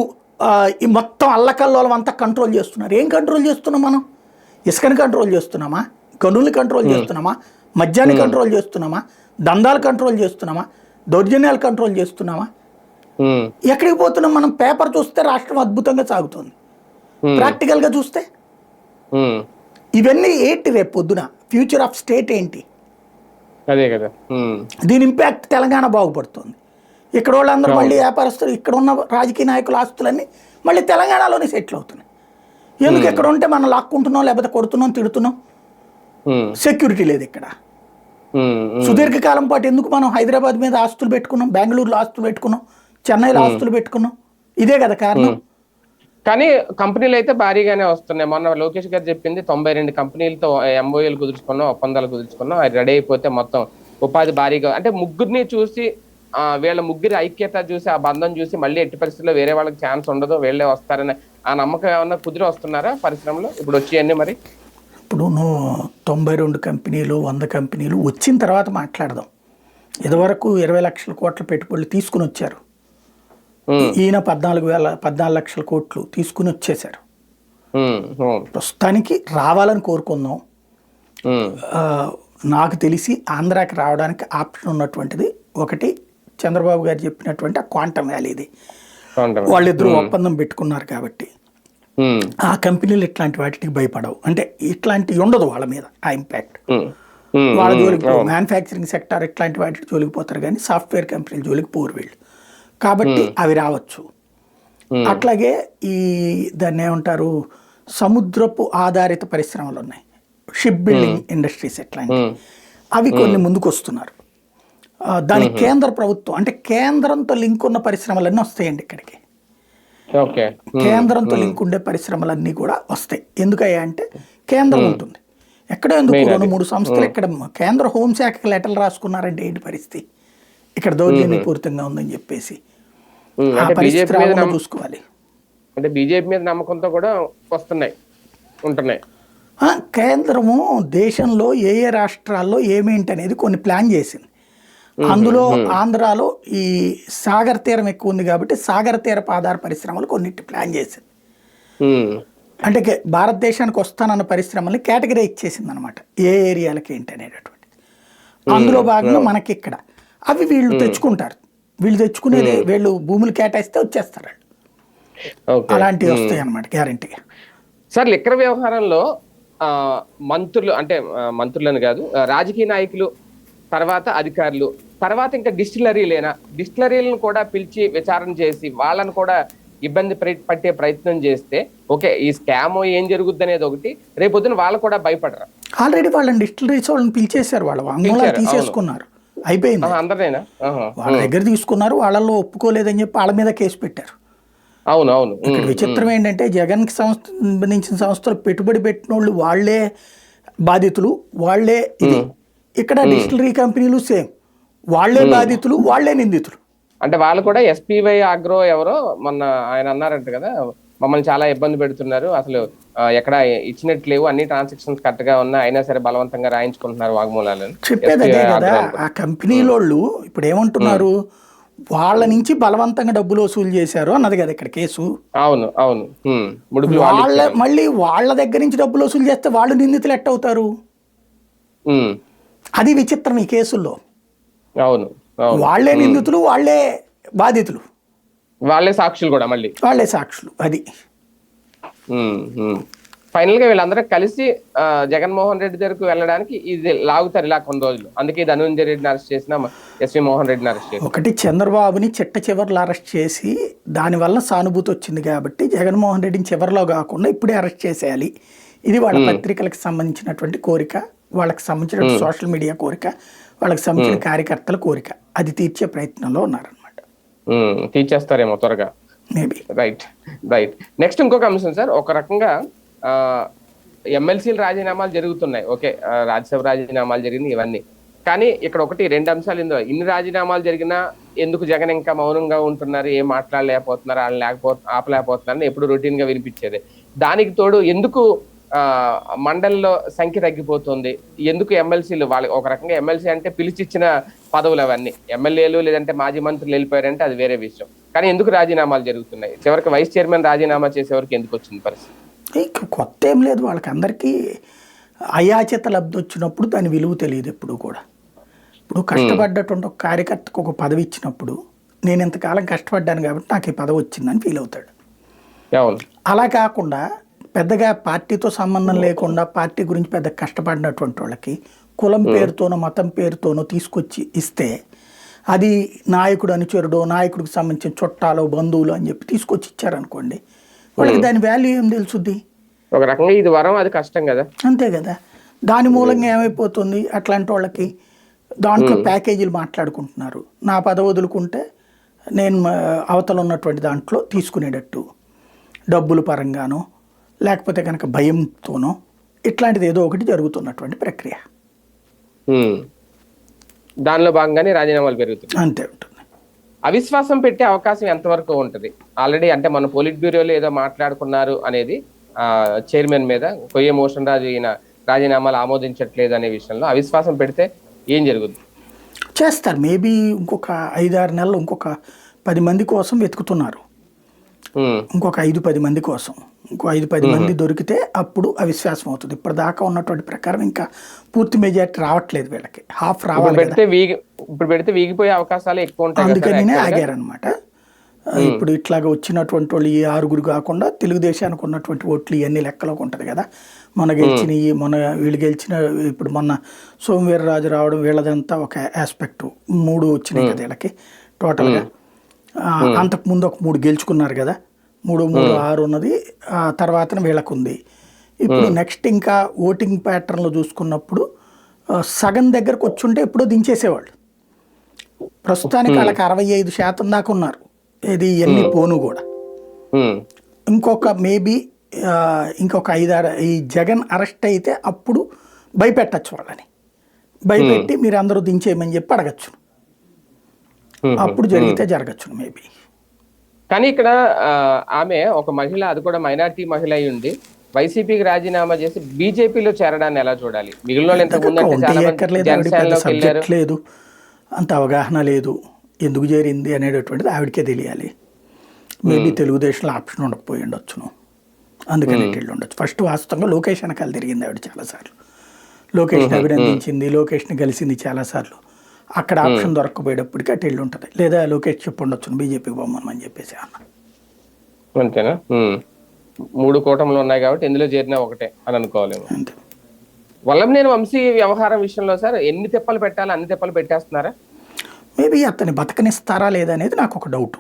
ఈ మొత్తం అల్లకల్లోలం అంతా కంట్రోల్ చేస్తున్నారు. ఏం కంట్రోల్ చేస్తున్నాం మనం? ఇసుకని కంట్రోల్ చేస్తున్నామా? గనుల్ని కంట్రోల్ చేస్తున్నామా? మద్యాన్ని కంట్రోల్ చేస్తున్నామా? దందాలు కంట్రోల్ చేస్తున్నామా? దౌర్జన్యాలు కంట్రోల్ చేస్తున్నామా? ఉమ్, ఎక్కడికి పోతున్నాం మనం? పేపర్ చూస్తే రాష్ట్రం అద్భుతంగా సాగుతుంది, ప్రాక్టికల్గా చూస్తే ఉమ్, ఇవన్నీ ఏంటి? రేపు పొద్దున ఫ్యూచర్ ఆఫ్ స్టేట్ ఏంటి? అదే కదా. ఉమ్, దీని ఇంపాక్ట్ తెలంగాణ బాగుపడుతుంది. ఇక్కడ వాళ్ళందరూ మళ్ళీ వ్యాపారస్తులు, ఇక్కడ ఉన్న రాజకీయ నాయకుల ఆస్తులన్నీ మళ్ళీ తెలంగాణలోనే సెటిల్ అవుతున్నాయి. ఎందుకు? ఎక్కడ ఉంటే మనం లాక్కుంటున్నాం, లేకపోతే కొడుతున్నాం, తిడుతున్నాం, ఉమ్, సెక్యూరిటీ లేదు ఇక్కడ. ఉమ్, ఉమ్. సుదీర్ఘకాలం పాటు ఎందుకు మనం హైదరాబాద్ మీద ఆస్తులు పెట్టుకున్నాం, బెంగళూరులో ఆస్తులు పెట్టుకున్నాం, చెన్నైలో ఆస్తులు పెట్టుకున్నాం? ఇదే కదా కారణం. కానీ కంపెనీలు అయితే భారీగానే వస్తున్నాయి. మొన్న లోకేష్ గారు చెప్పింది 92 కంపెనీలతో ఎంఓఏలు కుదుర్చుకున్నాం, ఒప్పందాలు కుదుర్చుకున్నాం, అది రెడీ అయిపోతే మొత్తం ఉపాధి భారీగా, అంటే ముగ్గురిని చూసి వీళ్ళ ముగ్గురి ఐక్యత చూసి, ఆ బంధం చూసి మళ్ళీ ఎట్టి పరిస్థితుల్లో వేరే వాళ్ళకి ఛాన్స్ ఉండదు, వీళ్ళే వస్తారని ఆ నమ్మకం ఏమన్నా కుదిరి వస్తున్నారా పరిశ్రమలో ఇప్పుడు వచ్చి మరి? ఇప్పుడు 92 కంపెనీలు 100 కంపెనీలు వచ్చిన తర్వాత మాట్లాడదాం. ఇదివరకు 20 లక్షల కోట్ల పెట్టుబడులు తీసుకుని వచ్చారు, ఈయన 14 లక్షల కోట్లు తీసుకుని వచ్చేసారు. ప్రస్తుతానికి రావాలని కోరుకుందాం. నాకు తెలిసి ఆంధ్రాకి రావడానికి ఆప్షన్ ఉన్నటువంటిది ఒకటి, చంద్రబాబు గారు చెప్పినటువంటి ఆ క్వాంటమ్ వ్యాలీది. వాళ్ళిద్దరూ ఒప్పందం పెట్టుకున్నారు కాబట్టి ఆ కంపెనీలు ఇట్లాంటి వాటికి భయపడవు. అంటే ఇట్లాంటివి ఉండదు వాళ్ళ మీద ఆ ఇంపాక్ట్. వాళ్ళ జోలికి మ్యానుఫ్యాక్చరింగ్ సెక్టార్ ఇట్లాంటి వాటికి జోలికి పోతారు, కానీ సాఫ్ట్వేర్ కంపెనీల జోలికి పోరు వీళ్ళు. కాబట్టి అవి రావచ్చు. అట్లాగే ఈ దాన్ని ఏమంటారు, సముద్రపు ఆధారిత పరిశ్రమలు ఉన్నాయి, షిప్ బిల్డింగ్ ఇండస్ట్రీస్ ఎట్లాంటివి, అవి కొన్ని ముందుకు వస్తున్నారు. దానికి కేంద్ర ప్రభుత్వం, అంటే కేంద్రంతో లింక్ ఉన్న పరిశ్రమలన్నీ వస్తాయండి ఇక్కడికి. కేంద్రంతో లింక్ ఉండే పరిశ్రమలన్నీ కూడా వస్తాయి. ఎందుకయ్యా అంటే కేంద్రం ఉంటుంది. ఎక్కడ ఎందుకు 2-3 సంస్థలు ఇక్కడ కేంద్ర హోంశాఖకి లెటర్లు రాసుకున్నారంటే ఏంటి పరిస్థితి? ఇక్కడ దౌర్జన్యపూరితంగా ఉందని చెప్పేసి ఆ పరిస్థితి రాకుండా చూసుకోవాలి. అంటే బీజేపీ మీద నమ్మకంతో కూడా వస్తున్నాయి ఉంటున్నాయి. కేంద్రము దేశంలో ఏ ఏ రాష్ట్రాల్లో ఏమేంటి అనేది కొన్ని ప్లాన్ చేసింది. అందులో ఆంధ్రాలో ఈ సాగర్ తీరం ఎక్కువ ఉంది కాబట్టి సాగర్ తీరపు ఆధార పరిశ్రమలు కొన్నిటి ప్లాన్ చేసింది. అంటే భారతదేశానికి వస్తానన్న పరిశ్రమల్ని కేటగిరైజ్ చేసింది అనమాట, ఏ ఏరియాలకి ఏంటి అనేటటువంటిది. అందులో భాగంగా మనకి ఇక్కడ అవి వీళ్ళు తెచ్చుకుంటారు. వీళ్ళు తెచ్చుకునేది, వీళ్ళు భూములు కేటాయిస్తే వచ్చేస్తారు, అలాంటివి వస్తాయి అన్నమాట గ్యారంటీగా. సార్, లిక్కర్ వ్యవహారంలో మంత్రులు, అంటే మంత్రులను కాదు, రాజకీయ నాయకులు, తర్వాత అధికారులు, తర్వాత ఇంకా డిస్టిలరీలను కూడా పిలిచి విచారణ చేసి వాళ్ళను కూడా ఇబ్బంది పట్టే ప్రయత్నం చేస్తే ఓకే, ఈ స్కామ్ ఏం జరుగుద్ది అనేది ఒకటి, రేపొద్దున వాళ్ళు కూడా భయపడరు. ఆల్రెడీ వాళ్ళని డిస్టిలరీస్ వాళ్ళని పిలిచేశారు, వాళ్ళ వాంగ్మూలాలు తీసేసుకున్నారు, అయిపోయింది. అందరినైనా వాళ్ళ దగ్గర తీసుకున్నారు, వాళ్ళలో ఒప్పుకోలేదని చెప్పి వాళ్ళ మీద కేసు పెట్టారు. అవును. ఇక్కడ విచిత్రం ఏంటంటే జగన్కి సంబంధించిన సంస్థలు పెట్టుబడి పెట్టిన వాళ్ళు వాళ్లే బాధితులు, వాళ్లే ఇది. ఇక్కడ డిస్టిలరీ కంపెనీలు సేమ్, వాళ్లే బాధితులు, వాళ్లే నిందితులు. అంటే వాళ్ళు కూడా ఎస్పీవై ఆగ్రో ఎవరో మొన్న ఆయన అన్నారంట కదా, మమ్మల్ని చాలా ఇబ్బంది పెడుతున్నారు, అసలు ఎక్కడ ఇచ్చినట్లేవు, అన్ని ట్రాన్సాక్షన్స్ కరెక్ట్ గా ఉన్నా అయినా సరే బలవంతంగా రాయించుకుంటున్నారు వాగ్మూలాలను. చెప్పేది అదే కదా, ఆ కంపెనీలోళ్ళు ఇప్పుడు ఏమంటున్నారు, వాళ్ళ నుంచి బలవంతంగా డబ్బులు వసూలు చేశారు అన్నది కదా ఇక్కడ కేసు. అవును. వాళ్ళ మళ్ళీ వాళ్ళ దగ్గర నుంచి డబ్బులు వసూలు చేస్తే వాళ్ళు నిందితులు ఎట్ట అవుతారు? అది విచిత్రం ఈ కేసుల్లో. అవును, వాళ్లే నిందితులు, వాళ్లే బాధితులు, వాళ్ళే సాక్షులు కూడా, మళ్ళీ వాళ్లే సాక్షులు. అది ఫైనల్ గా వీళ్ళందరూ కలిసి జగన్మోహన్ రెడ్డి దగ్గరకు వెళ్ళడానికి ఇది లాగుతారు ఇలా కొన్ని రోజులు. అందుకే ధనంజయ రెడ్డిని అరెస్ట్ చేసిన, ఎస్వి మోహన్ రెడ్డిని అరెస్ట్ చేసి, ఒకటి చంద్రబాబుని చిట్ట చివర్లో అరెస్ట్ చేసి దానివల్ల సానుభూతి వచ్చింది కాబట్టి జగన్మోహన్ రెడ్డిని చివరిలో కాకుండా ఇప్పుడే అరెస్ట్ చేసేయాలి. ఇది వాళ్ళ పత్రికలకు సంబంధించినటువంటి కోరిక, వాళ్ళకి సంబంధించిన సోషల్ మీడియా కోరిక, వాళ్ళకి సంబంధించిన కార్యకర్తల కోరిక. అది తీర్చే ప్రయత్నంలో ఉన్నారనమాట. తీర్చేస్తారేమో త్వరగా, మేబీ. రైట్. నెక్స్ట్ ఇంకొక అంశం సార్, ఒక రకంగా ఎమ్మెల్సీలు రాజీనామాలు జరుగుతున్నాయి, ఓకే, రాజ్యసభ రాజీనామాలు జరిగింది ఇవన్నీ. కానీ ఇక్కడ 1-2 అంశాలు ఇందులో, ఇన్ని రాజీనామాలు జరిగినా ఎందుకు జగన్ ఇంకా మౌనంగా ఉంటున్నారు, ఏం మాట్లాడలేకపోతున్నారు, వాళ్ళని ఆపలేకపోతున్నారని ఎప్పుడు రొటీన్ గా వినిపించేది. దానికి తోడు ఎందుకు మండలిలో సంఖ్య తగ్గిపోతుంది. ఎందుకు ఎమ్మెల్సీలు వాళ్ళ ఒక రకంగా ఎమ్మెల్సీ అంటే పిలిచిచ్చిన పదవులు అవన్నీ, ఎమ్మెల్యేలు లేదంటే మాజీ మంత్రులు వెళ్ళిపోయారంటే అది వేరే విషయం. కానీ ఎందుకు రాజీనామాలు జరుగుతున్నాయి? చివరికి వైస్ చైర్మన్ రాజీనామా చేసేవరకు ఎందుకు వచ్చింది పరిస్థితి? కొత్త ఏం లేదు, వాళ్ళకి అందరికీ అయాచిత లబ్ధి వచ్చినప్పుడు దాని విలువ తెలియదు ఎప్పుడు కూడా. ఇప్పుడు కష్టపడ్డటువంటి ఒక కార్యకర్తకు ఒక పదవి ఇచ్చినప్పుడు నేను ఇంతకాలం కష్టపడ్డాను కాబట్టి నాకు ఈ పదవి వచ్చిందని ఫీల్ అవుతాడు. అలా కాకుండా పెద్దగా పార్టీతో సంబంధం లేకుండా పార్టీ గురించి పెద్ద కష్టపడినటువంటి వాళ్ళకి కులం పేరుతోనో మతం పేరుతోనో తీసుకొచ్చి ఇస్తే అది నాయకుడు అనుచరుడు, నాయకుడికి సంబంధించిన చుట్టాలు బంధువులు అని చెప్పి తీసుకొచ్చి ఇచ్చారనుకోండి, వాళ్ళకి దాని వాల్యూ ఏం తెలుసుద్ది? ఒక రకంగా ఇది వరం, అది కష్టం కదా. అంతే కదా. దాని మూలంగా ఏమైపోతుంది, అట్లాంటి వాళ్ళకి దాంట్లో ప్యాకేజీలు మాట్లాడుకుంటున్నారు. నా పదవి వదులుకుంటే నేను అవతల ఉన్నటువంటి దాంట్లో తీసుకునేటట్టు డబ్బుల పరంగానో లేకపోతే కనుక భయంతోనో ఇట్లాంటిది ఏదో ఒకటి జరుగుతున్నటువంటి ప్రక్రియ. దానిలో భాగంగానే రాజీనామాలు పెరుగుతుంది. అంతే ఉంటుంది. అవిశ్వాసం పెట్టే అవకాశం ఎంతవరకు ఉంటుంది? ఆల్రెడీ అంటే మన పోలిట్ బ్యూరోలో ఏదో మాట్లాడుకున్నారు అనేది చైర్మన్ మీద కొయ్య మోషన్ రాజు ఈయన రాజీనామాలు ఆమోదించట్లేదు అనే విషయంలో అవిశ్వాసం పెడితే ఏం జరుగుతుంది? చేస్తారు. మేబీ ఇంకొక 5-6 నెలలు ఇంకొక 10 మంది కోసం వెతుకుతున్నారు. ఇంకొక 5-10 మంది కోసం ఇంకో 5-10 మంది దొరికితే అప్పుడు అవిశ్వాసం అవుతుంది. ఇప్పటిదాకా ఉన్నటువంటి ప్రకారం ఇంకా పూర్తి మెజారిటీ రావట్లేదు వీళ్ళకి, హాఫ్ రావాలి. ఇప్పుడు పెడితే వీగిపోయే అవకాశాలు ఎక్కువ ఉంటాయి, అందుకనే ఆగారనమాట. ఇప్పుడు ఇట్లాగా వచ్చినటువంటి వాళ్ళు ఈ 6 కాకుండా తెలుగుదేశానికి ఉన్నటువంటి ఓట్లు ఇవన్నీ లెక్కలోకి ఉంటుంది కదా. మన వీళ్ళు గెలిచిన ఇప్పుడు మొన్న సోమవీర్రాజు రావడం వీళ్ళదంతా ఒక ఆస్పెక్ట్. 3 వచ్చినాయి కదా వీళ్ళకి టోటల్గా. అంతకుముందు ఒక 3 గెలుచుకున్నారు కదా, 3-3-6 ఉన్నది. తర్వాత వీళ్ళకు ఉంది. ఇప్పుడు నెక్స్ట్ ఇంకా ఓటింగ్ ప్యాటర్న్లో చూసుకున్నప్పుడు సగం దగ్గరకు వచ్చుంటే ఎప్పుడో దించేసేవాళ్ళు. ప్రస్తుతానికి వాళ్ళకి 65% దాకా ఉన్నారు. ఇది ఎన్ని పోను కూడా. ఇంకొక మేబీ ఇంకొక 5-6 ఈ జగన్ అరెస్ట్ అయితే అప్పుడు భయపెట్టచ్చు వాళ్ళని, భయపెట్టి మీరు అందరూ దించేయమని చెప్పి అడగచ్చు. అప్పుడు జరిగితే జరగచ్చు మేబీ. కానీ ఇక్కడ ఆమె ఒక మహిళ, అది కూడా మైనారిటీ మహిళ అయి ఉండి వైసీపీకి రాజీనామా చేసి బీజేపీలో చేరడాన్ని ఎలా చూడాలి? మిగిలిన లేదు, అంత అవగాహన లేదు, ఎందుకు చేరింది అనేటటువంటిది ఆవిడకే తెలియాలి. మేబీ తెలుగుదేశంలో ఆప్షన్ ఉండకపోయి ఉండొచ్చును, అందుకని వెళ్ళి ఉండొచ్చు. ఫస్ట్ వాస్తవంగా లోకేష్ వెనకాల తిరిగింది ఆవిడ చాలాసార్లు. లోకేష్ని అభినందించింది, లోకేష్ని కలిసింది చాలాసార్లు. అక్కడ ఆప్షన్ దొరకపోయేటప్పటికి అటు వెళ్ళి ఉంటుంది. లేదా లోకేష్ చెప్పి ఉండొచ్చు బీజేపీకి పోమని చెప్పేసి అన్న. అంతేనా? 3 కూటములు ఉన్నాయి కాబట్టి ఎందులో చేరినా ఒకటే అని అనుకోవాలి. అంతే. వల్లంనేని వంశీ వ్యవహారం విషయంలో సార్ ఎన్ని తెప్పలు పెట్టాలో అన్ని తెప్పలు పెట్టేస్తున్నారా? మేబీ అతన్ని బతకనిస్తారా లేదా అనేది నాకు ఒక డౌట్.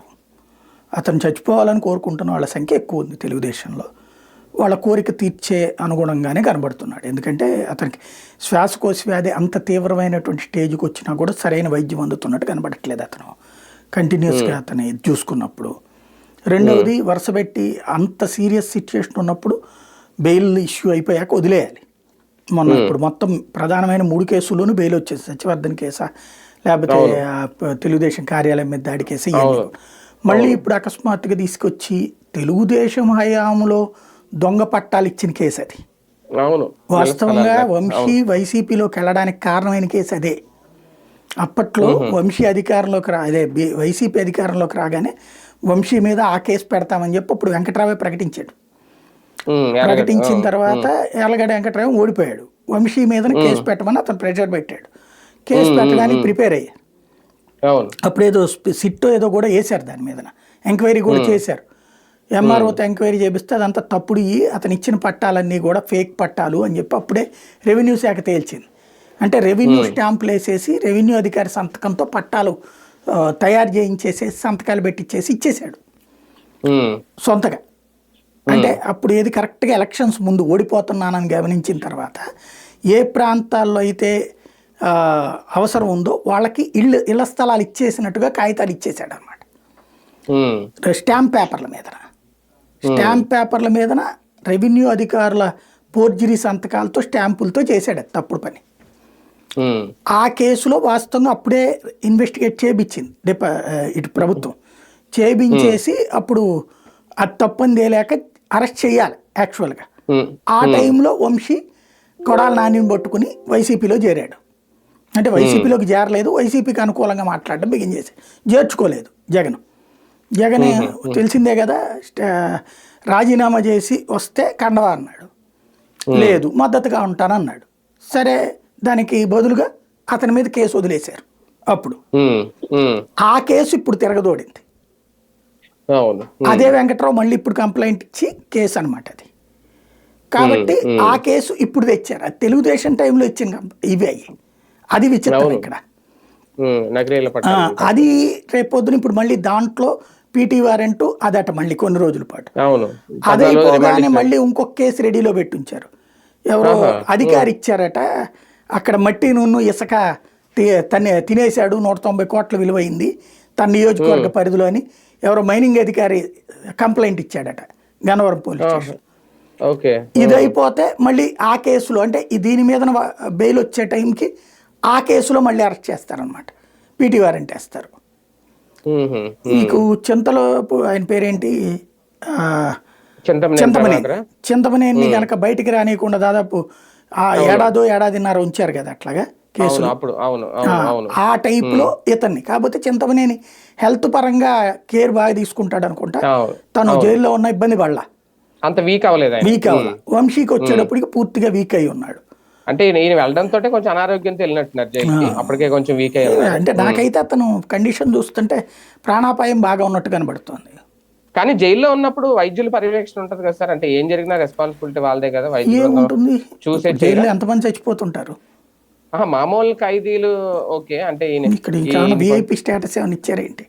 అతను చచ్చిపోవాలని కోరుకుంటున్న వాళ్ళ సంఖ్య ఎక్కువ ఉంది తెలుగుదేశంలో. వాళ్ళ కోరిక తీర్చే అనుగుణంగానే కనబడుతున్నాడు. ఎందుకంటే అతనికి శ్వాసకోశ వ్యాధి అంత తీవ్రమైనటువంటి స్టేజ్కి వచ్చినా కూడా సరైన వైద్యం అందుతున్నట్టు కనబడట్లేదు అతను కంటిన్యూస్గా అతను చూసుకున్నప్పుడు. రెండవది, వరుసపెట్టి అంత సీరియస్ సిచ్యుయేషన్ ఉన్నప్పుడు బెయిల్ ఇష్యూ అయిపోయాక వదిలేయాలి. మొన్న ఇప్పుడు మొత్తం ప్రధానమైన 3 కేసుల్లోనూ బెయిల్ వచ్చేసి, సత్యవర్ధన్ కేసా లేకపోతే తెలుగుదేశం కార్యాలయం మీద దాడి కేసు, మళ్ళీ ఇప్పుడు అకస్మాత్తుగా తీసుకొచ్చి తెలుగుదేశం హయాంలో దొంగ పట్టాలు ఇచ్చిన కేసు అది. వాస్తవంగా వంశీ వైసీపీలోకి వెళ్ళడానికి కారణమైన కేసు అదే. అప్పట్లో వంశీ అధికారంలోకి అదే వైసీపీ అధికారంలోకి రాగానే వంశీ మీద ఆ కేసు పెడతామని చెప్పి అప్పుడు వెంకట్రావే ప్రకటించాడు. ప్రకటించిన తర్వాత ఎర్లగడ్డ వెంకట్రావు ఓడిపోయాడు. వంశీ మీద కేసు పెట్టమని అతను ప్రెషర్ పెట్టాడు. కేసు పెట్టడానికి ప్రిపేర్ అయ్యారు. అప్పుడేదో సిట్టో ఏదో కూడా వేశారు, దాని మీద ఎంక్వైరీ కూడా చేశారు. ఎంఆర్ఓతో ఎంక్వైరీ చేపిస్తే అదంతా తప్పుడు, అతను ఇచ్చిన పట్టాలన్నీ కూడా ఫేక్ పట్టాలు అని చెప్పి అప్పుడే రెవెన్యూ శాఖ తేల్చింది. అంటే రెవెన్యూ స్టాంపులు వేసేసి రెవెన్యూ అధికారి సంతకంతో పట్టాలు తయారు చేయించేసేసి సంతకాలు పెట్టించేసి ఇచ్చేసాడు సొంతగా. అంటే అప్పుడు ఏది కరెక్ట్గా ఎలక్షన్స్ ముందు ఓడిపోతున్నానని గమనించిన తర్వాత ఏ ప్రాంతాల్లో అయితే అవసరం ఉందో వాళ్ళకి ఇళ్ల స్థలాలు ఇచ్చేసినట్టుగా కాగితాలు ఇచ్చేసాడు అనమాట. స్టాంప్ పేపర్ల మీదన రెవెన్యూ అధికారుల ఫోర్జరీ సంతకాలతో స్టాంపులతో చేశాడు తప్పుడు పని. ఆ కేసులో వాస్తవంగా అప్పుడే ఇన్వెస్టిగేట్ చేయించింది ఇటు ప్రభుత్వం. చేయించేసి అప్పుడు అది తప్పని తేలేక అరెస్ట్ చేయాలి యాక్చువల్గా. ఆ టైంలో వంశీ కొడాల నానిని పట్టుకుని వైసీపీలో చేరాడు. అంటే వైసీపీలోకి చేరలేదు, వైసీపీకి అనుకూలంగా మాట్లాడడం బిగిన్ చేసి చేర్చుకోలేదు జగన్. తెలిసిందే కదా, రాజీనామా చేసి వస్తే కండవా అన్నాడు, లేదు మద్దతుగా ఉంటానన్నాడు. సరే, దానికి బదులుగా అతని మీద కేసు వదిలేశారు. అప్పుడు ఆ కేసు ఇప్పుడు తిరగదోడింది. అదే వెంకట్రావు మళ్ళీ ఇప్పుడు కంప్లైంట్ ఇచ్చి కేసు అనమాట అది. కాబట్టి ఆ కేసు ఇప్పుడు తెచ్చారు. అది తెలుగుదేశం టైంలో ఇచ్చిన ఇవి అయ్యి, అది విచిత్రం ఇక్కడ. అది రేపొద్దున ఇప్పుడు మళ్ళీ దాంట్లో పీటీ వారెంట్ అదట మళ్ళీ కొన్ని రోజుల పాటు. అదే అయిపోగానే మళ్ళీ ఇంకొక కేసు రెడీలో పెట్టించారు. ఎవరో అధికారి ఇచ్చారట, అక్కడ మట్టి నూనె ఇసుక తినేశాడు, 190 కోట్ల విలువైంది తన నియోజకవర్గ పరిధిలో అని ఎవరో మైనింగ్ అధికారి కంప్లైంట్ ఇచ్చాడట గన్నవరం పోలీస్ స్టేషన్. ఇది అయిపోతే మళ్ళీ ఆ కేసులో, అంటే దీని మీద బెయిల్ వచ్చే టైంకి ఆ కేసులో మళ్ళీ అరెస్ట్ చేస్తారనమాట, పీటీ వారెంట్ వేస్తారు. మీకు చింతలో ఆయన పేరేంటి, చింతమనేని కనుక బయటికి రానియకుండా దాదాపు ఏడాదిన్నర ఉంచారు కదా అట్లాగా కేసులు. ఆ టైప్ లో ఇతన్ని, కాకపోతే చింతమనేని హెల్త్ పరంగా కేర్ బాగా తీసుకుంటాడు అనుకుంటా, తను జైల్లో ఉన్న ఇబ్బంది పడలా, అంత వీక్ అవ్వలేదు. వంశీకి వచ్చేటప్పటికి పూర్తిగా వీక్ అయి ఉన్నాడు. అంటే ఈయన వెళ్ళడంతో కొంచెం అనారోగ్యంతో వెళ్ళినట్టున్నారు జైలుకి, అప్పటికే కొంచెం వీక్ అయ్యారు. అంటే నాకైతే అతను కండిషన్ చూస్తుంటే ప్రాణాపాయం బాగా ఉన్నట్టు కనబడుతుంది. కానీ జైల్లో ఉన్నప్పుడు వైద్యుల పర్యవేక్షణ ఉంటది కదా సార్, అంటే ఏం జరిగినా రెస్పాన్సిబిలిటీ వాళ్ళదే కదా. ఏముంటుంది, చూసే జైల్లో ఎంతమంది చచ్చిపోతుంటారు. మామూలు ఖైదీలు ఓకే, అంటే ఇక్కడ విఐపి స్టేటస్ ఏమైనా ఇచ్చారేంటి?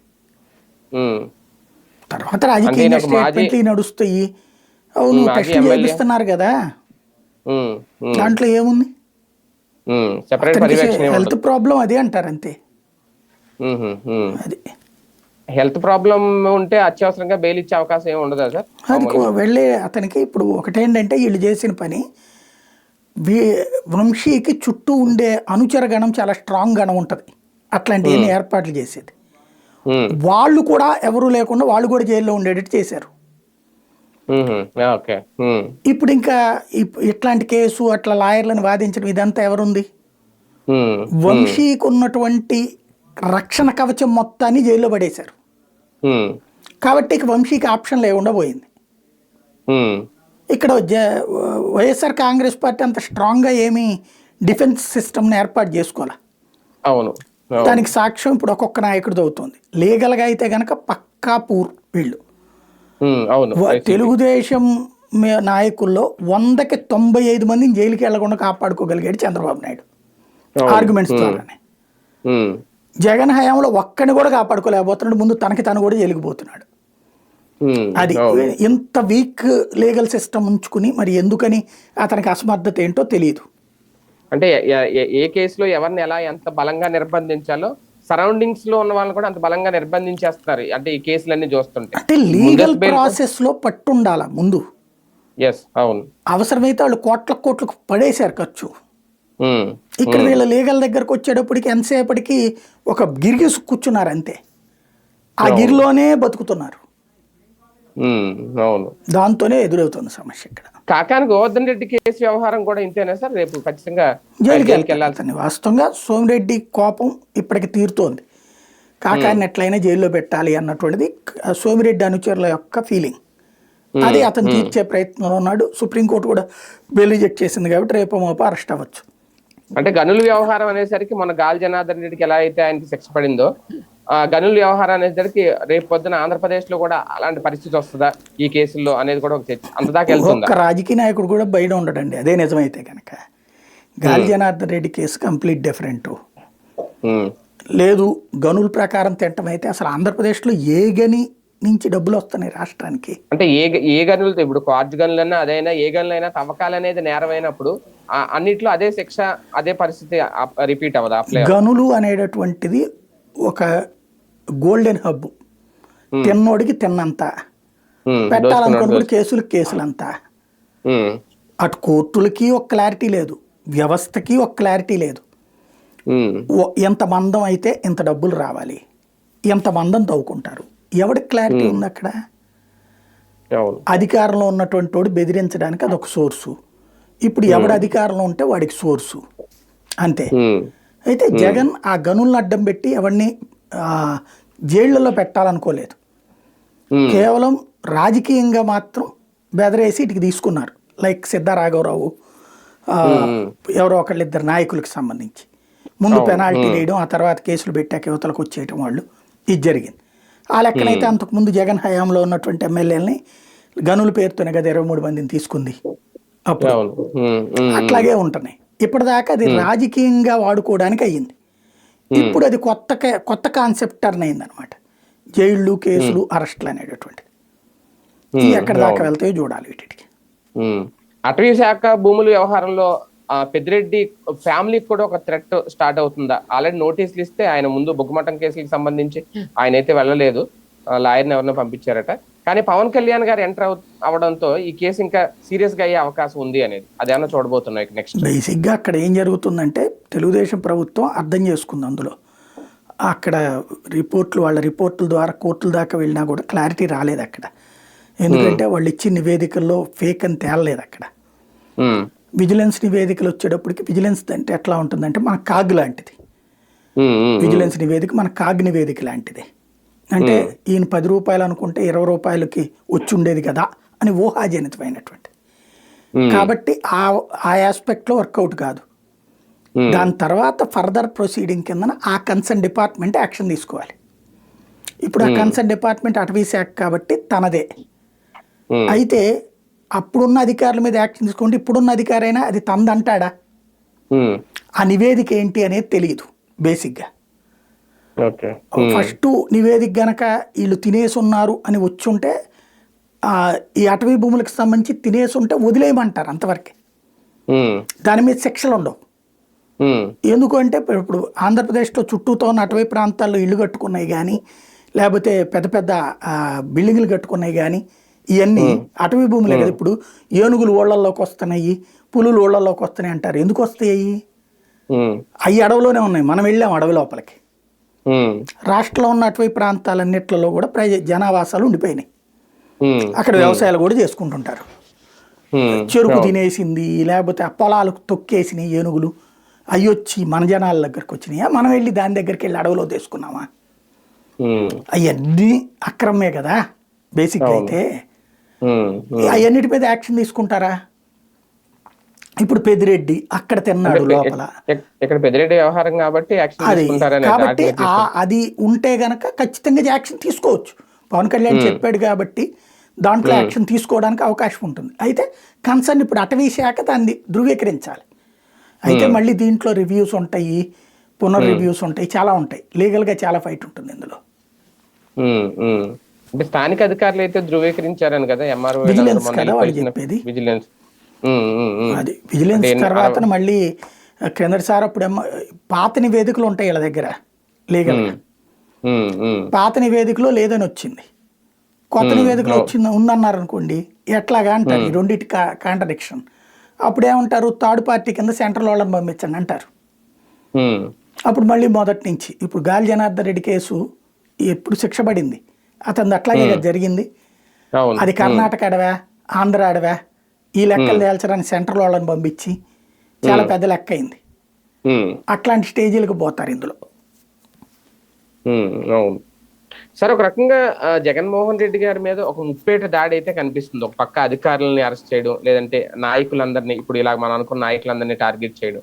తర్వాత రాజకీయ స్టేట్మెంట్లు నడుస్తాయి. అవును, టెస్ట్ చేపిస్తున్నారు కదా, దాంట్లో ఏముంది, హెల్త్ ప్రాబ్లం అదే అంటారు అంతే. అది హెల్త్ ప్రాబ్లం ఉంటే అత్యవసరంగా బెయిల్ ఇచ్చే అవకాశం ఏమి ఉండదా సార్? అది వెళ్ళే అతనికి ఇప్పుడు ఒకటేంటంటే వీళ్ళు చేసిన పని, వంశీకి చుట్టూ ఉండే అనుచర గణం చాలా స్ట్రాంగ్ గణం ఉంటుంది, అట్లాంటివన్నీ ఏర్పాట్లు చేసేది. వాళ్ళు కూడా ఎవరు లేకుండా వాళ్ళు కూడా జైల్లో ఉండేటట్టు చేశారు. ఇప్పుడు ఇంకా ఇట్లాంటి కేసు అట్లా లాయర్లను వాదించడం ఇదంతా ఎవరుంది? వంశీకి ఉన్నటువంటి రక్షణ కవచం మొత్తాన్ని జైల్లో పడేశారు. కాబట్టి ఇక వంశీకి ఆప్షన్ లేకుండా పోయింది. ఇక్కడ వైఎస్ఆర్ కాంగ్రెస్ పార్టీ అంత స్ట్రాంగ్గా ఏమీ డిఫెన్స్ సిస్టమ్ని ఏర్పాటు చేసుకోవాలి. దానికి సాక్ష్యం ఇప్పుడు ఒక్కొక్క నాయకుడిది అవుతుంది. లీగల్గా అయితే గనక పక్కా పూర్ వీళ్ళు. తెలుగుదేశం నాయకుల్లో 100కి 95 మందిని జైలుకి వెళ్లకుండా కాపాడుకోగలిగాడు చంద్రబాబు నాయుడు ఆర్గ్యుమెంట్స్ ద్వారానే. జగన్ హయాంలో ఒక్కడిని కూడా కాపాడుకోలేకపోతున్నాడు, ముందు తనకి తను కూడా జైలుకుపోతున్నాడు. అది ఇంత వీక్ లీగల్ సిస్టమ్ ఉంచుకుని మరి ఎందుకని అతనికి అసమర్థత ఏంటో తెలియదు. అంటే ఏ కేసులో ఎవరిని ఎలా ఎంత బలంగా నిర్బంధించాలో సరౌండింగ్స్ లో ఉన్న వాళ్ళని కూడా అంత బలంగా నిర్బంధించేస్తారు. అంటే ఈ కేసులన్నీ చూస్తుంటే అంటే లీగల్ ప్రాసెస్ లో పట్టుండాల ముందు. అవును, అవసరమైతే వాళ్ళు కోట్లకు పడేశారు ఖర్చు. ఇక్కడ వీళ్ళ లీగల్ దగ్గరకు వచ్చేటప్పటికి ఎంతసేపటికి ఒక గిరిగి కూర్చున్నారు అంతే, ఆ గిరిలోనే బతుకుతున్నారు. దాంతోనే ఎదురవుతుంది సమస్య. ఇక్కడ కాకాని గోవర్ధన్ రెడ్డి కేసు వ్యవహారం కూడా ఇంతేనా సార్? రేపు ఖచ్చితంగా జైలుకి వెళ్ళాల్సింది. వాస్తవంగా సోమిరెడ్డి కోపం ఇప్పటికి తీరుతోంది, కాకాని ఎట్లయినా జైల్లో పెట్టాలి అన్నటువంటిది సోమిరెడ్డి అనుచరుల యొక్క ఫీలింగ్. అది అతను తీర్చే ప్రయత్నంలో ఉన్నాడు. సుప్రీంకోర్టు కూడా బెయిల్ రిజెక్ట్ చేసింది కాబట్టి రేపు మోప అరెస్ట్ అవ్వచ్చు. అంటే గనుల వ్యవహారం అనేసరికి మన గాలి జనార్దన్ రెడ్డికి ఎలా అయితే ఆయనకి శిక్ష పడిందో, గనుల వ్యవహారం అనేసరికి రేపు పొద్దున ఆంధ్రప్రదేశ్ లో కూడా అలాంటి పరిస్థితి వస్తుందా ఈ కేసుల్లో అనేది కూడా ఒక చర్చ అంతదాకా వెళ్తుంది. ఒక రాజకీయ నాయకుడు కూడా బయట ఉండడండి, అదే నిజమైతే కనుక. గాలి Janardhan Reddy case complete different. లేదు గనుల ప్రకారం తింటమైతే అసలు ఆంధ్రప్రదేశ్లో ఏ గని నుంచి డబ్బులు వస్తున్నాయి రాష్ట్రానికి? అంటే ఏ గనులతో, ఇప్పుడు కార్డ్ గనులైనా అదైనా ఏ గనులైనా తవ్వకాలు అనేది నేరమైనప్పుడు అన్నిట్లో అదే శిక్ష అదే పరిస్థితి రిపీట్ అవ్వదా? గనులు అనేటటువంటిది ఒక గోల్డెన్ హబ్, తిన్నోడికి తిన్నంత పెట్టాలనుకున్నప్పుడు కేసులంతా. అటు కోర్టులకి ఒక క్లారిటీ లేదు, వ్యవస్థకి ఒక క్లారిటీ లేదు. ఎంత మందం అయితే ఇంత డబ్బులు రావాలి, ఎంత మందం తవ్వుకుంటారు, ఎవరికి క్లారిటీ ఉంది అక్కడ? అవును. అధికారంలో ఉన్నటువంటి వాడు బెదిరించడానికి అదొక సోర్సు. ఇప్పుడు ఎవడు అధికారంలో ఉంటే వాడికి సోర్సు, అంతే. ఉమ్, అయితే జగన్ ఆ గనులను అడ్డం పెట్టి ఎవరిని ఆ, జైళ్లలో పెట్టాలనుకోలేదు. ఉమ్, కేవలం రాజకీయంగా మాత్రం బెదరేసి ఇటుకి తీసుకున్నారు. లైక్ సిద్ధరాఘవరావు, ఆ, ఉమ్, ఎవరో ఒకళ్ళిద్దరు నాయకులకు సంబంధించి ముందు అవును. పెనాల్టీ వేయడం, ఆ తర్వాత కేసులు పెట్టాక యువతలకు వచ్చేయటం వాళ్ళు, ఇది జరిగింది. ఆ లెక్కనైతే అంతకుముందు జగన్ హయాంలో ఉన్నటువంటి ఎమ్మెల్యేలని గనుల పేరుతోనే కదా 23 మందిని తీసుకుంది అప్పుడు. అవును. ఉమ్, ఉమ్, అట్లాగే ఉంటున్నాయి. ఇప్పటిదాకా అది రాజకీయంగా వాడుకోవడానికి అయ్యింది. ఇప్పుడు అది కొత్త కాన్సెప్ట్ టర్న్ అయింది అనమాట. జైళ్ళు, కేసులు, అరెస్టులు అనేటటువంటిది. ఇవి ఎక్కడ దాకా వెళ్తాయో చూడాలి వీటికి. ఉమ్. అటవీ శాఖ భూముల వ్యవహారంలో పెద్దిరెడ్డి ఫ్యామిలీకి కూడా ఒక థ్రెట్ స్టార్ట్ అవుతుందా? ఆల్రెడీ నోటీసులు ఇస్తే ఆయన ముందు బొగ్గుమఠం కేసులకు సంబంధించి ఆయన అయితే వెళ్ళలేదు, లాయర్ని ఎవరినో పంపించారట. కానీ పవన్ కళ్యాణ్ గారు ఎంటర్ అవడంతో ఈ కేసు ఇంకా సీరియస్ గా అయ్యే అవకాశం ఉంది అనేది అదేమన్నా చూడబోతున్నాయి నెక్స్ట్. బేసిక్గా అక్కడ ఏం జరుగుతుందంటే తెలుగుదేశం ప్రభుత్వం అర్థం చేసుకుంది అందులో. అక్కడ వాళ్ళ రిపోర్టుల ద్వారా కోర్టుల దాకా వెళ్ళినా కూడా క్లారిటీ రాలేదు అక్కడ. ఎందుకంటే వాళ్ళు ఇచ్చిన నివేదికల్లో ఫేక్ అని తేలలేదు అక్కడ. విజిలెన్స్ నివేదికలు వచ్చేటప్పటికి, విజిలెన్స్ అంటే ఎట్లా ఉంటుందంటే మన కాగ్ లాంటిది. విజిలెన్స్ నివేదిక మన కాగ్ నివేదిక లాంటిది. అంటే ఈయన 10 రూపాయలు అనుకుంటే 20 రూపాయలకి వచ్చి ఉండేది కదా అని ఊహాజనితమైనటువంటి. కాబట్టి ఆ ఆస్పెక్ట్లో వర్కౌట్ కాదు. దాని తర్వాత ఫర్దర్ ప్రొసీడింగ్ కింద ఆ కన్సర్న్ డిపార్ట్మెంట్ యాక్షన్ తీసుకోవాలి. ఇప్పుడు ఆ కన్సర్న్ డిపార్ట్మెంట్ అటవీ శాఖ కాబట్టి తనదే. అయితే అప్పుడున్న అధికారుల మీద యాక్షన్ తీసుకుంటే ఇప్పుడున్న అధికారైనా అది తందంటాడా? ఆ నివేదిక ఏంటి అనేది తెలియదు బేసిక్గా. ఫస్ట్ నివేదిక గనక వీళ్ళు తినేసి ఉన్నారు అని వచ్చుంటే ఈ అటవీ భూములకు సంబంధించి తినేసి ఉంటే వదిలేయమంటారు అంతవరకే. దాని మీద శిక్షలు ఉండవు. ఎందుకంటే ఇప్పుడు ఆంధ్రప్రదేశ్లో చుట్టూతో ఉన్న అటవీ ప్రాంతాల్లో ఇళ్ళు కట్టుకున్నాయి కానీ, లేకపోతే పెద్ద పెద్ద బిల్డింగ్లు కట్టుకున్నాయి కానీ, ఇవన్నీ అటవీ భూములే కదా. ఇప్పుడు ఏనుగులు ఓళ్లలోకి వస్తున్నాయి, పులులు ఓళ్లలోకి వస్తున్నాయి అంటారు. ఎందుకు వస్తాయి? అవి అడవిలోనే ఉన్నాయి, మనం వెళ్ళాం అడవి లోపలికి. రాష్ట్రంలో ఉన్న అటవీ ప్రాంతాలన్నిట్లలో కూడా జనావాసాలు ఉండిపోయినాయి. అక్కడ వ్యవసాయాలు కూడా చేసుకుంటుంటారు. చెరుకు తినేసింది, లేకపోతే ఆ పొలాలకు తొక్కేసినాయి ఏనుగులు, అవి వచ్చి మన జనాల దగ్గరికి వచ్చినాయా? మనం వెళ్ళి దాని దగ్గరికి వెళ్ళి అడవిలో తీసుకున్నామా? అవన్నీ అక్రమే కదా బేసిక్ అయితే. అవన్నిటి మీద యాక్షన్ తీసుకుంటారా? ఇప్పుడు పెద్దిరెడ్డి అక్కడ తిన్నాడు లోపల, పెద్దిరెడ్డి వ్యవహారం కాబట్టి కాబట్టి అది ఉంటే గనక ఖచ్చితంగా యాక్షన్ తీసుకోవచ్చు. పవన్ కళ్యాణ్ చెప్పాడు కాబట్టి దాంట్లో యాక్షన్ తీసుకోవడానికి అవకాశం ఉంటుంది. అయితే కన్సర్న్ ఇప్పుడు అటవీ శాఖ దాన్ని ధృవీకరించాలి. అయితే మళ్ళీ దీంట్లో రివ్యూస్ ఉంటాయి, రివ్యూస్ ఉంటాయి, చాలా ఉంటాయి. లీగల్గా చాలా ఫైట్ ఉంటుంది ఇందులో. అంటే స్థానిక అధికారులు అయితే ధృవీకరించారని కదా, ఎంఆర్ఓ విజిలెన్స్ కదా వాళ్ళు చెప్పేది. విజిలెన్స్ అది విజిలెన్స్ తర్వాత మళ్ళీ క్రిందటిసారి అప్పుడు పాత నివేదికలు ఉంటాయి వీళ్ళ దగ్గర లీగల్గా. పాత నివేదికలో లేదని వచ్చింది, కొత్త నివేదికలో ఉందన్నారు అనుకోండి, ఎట్లాగా అంటారు. ఈ రెండింటి కాంట్రడిక్షన్. అప్పుడేమంటారు, థర్డ్ పార్టీ కింద సెంట్రల్ వాళ్ళని పంపించండి అంటారు. అప్పుడు మళ్ళీ మొదటి నుంచి ఇప్పుడు గాలి జనార్దన్ రెడ్డి కేసు ఎప్పుడు శిక్ష పడింది, అతను అట్లాగే జరిగింది. అది కర్ణాటక అడవా, ఆంధ్ర అడవా, ఈ లెక్కలు తేల్చడానికి సెంట్రల్ వాళ్ళని పంపించి చాలా పెద్ద లెక్క అయింది. అట్లాంటి స్టేజీలకు పోతారు ఇందులో. అవును సార్, ఒక రకంగా జగన్మోహన్ రెడ్డి గారి మీద ఒక ముప్పేట దాడి అయితే కనిపిస్తుంది. ఒక పక్క అధికారులని అరెస్ట్ చేయడం, లేదంటే నాయకులందరినీ, ఇప్పుడు ఇలా మనం అనుకున్న నాయకులందరినీ టార్గెట్ చేయడం.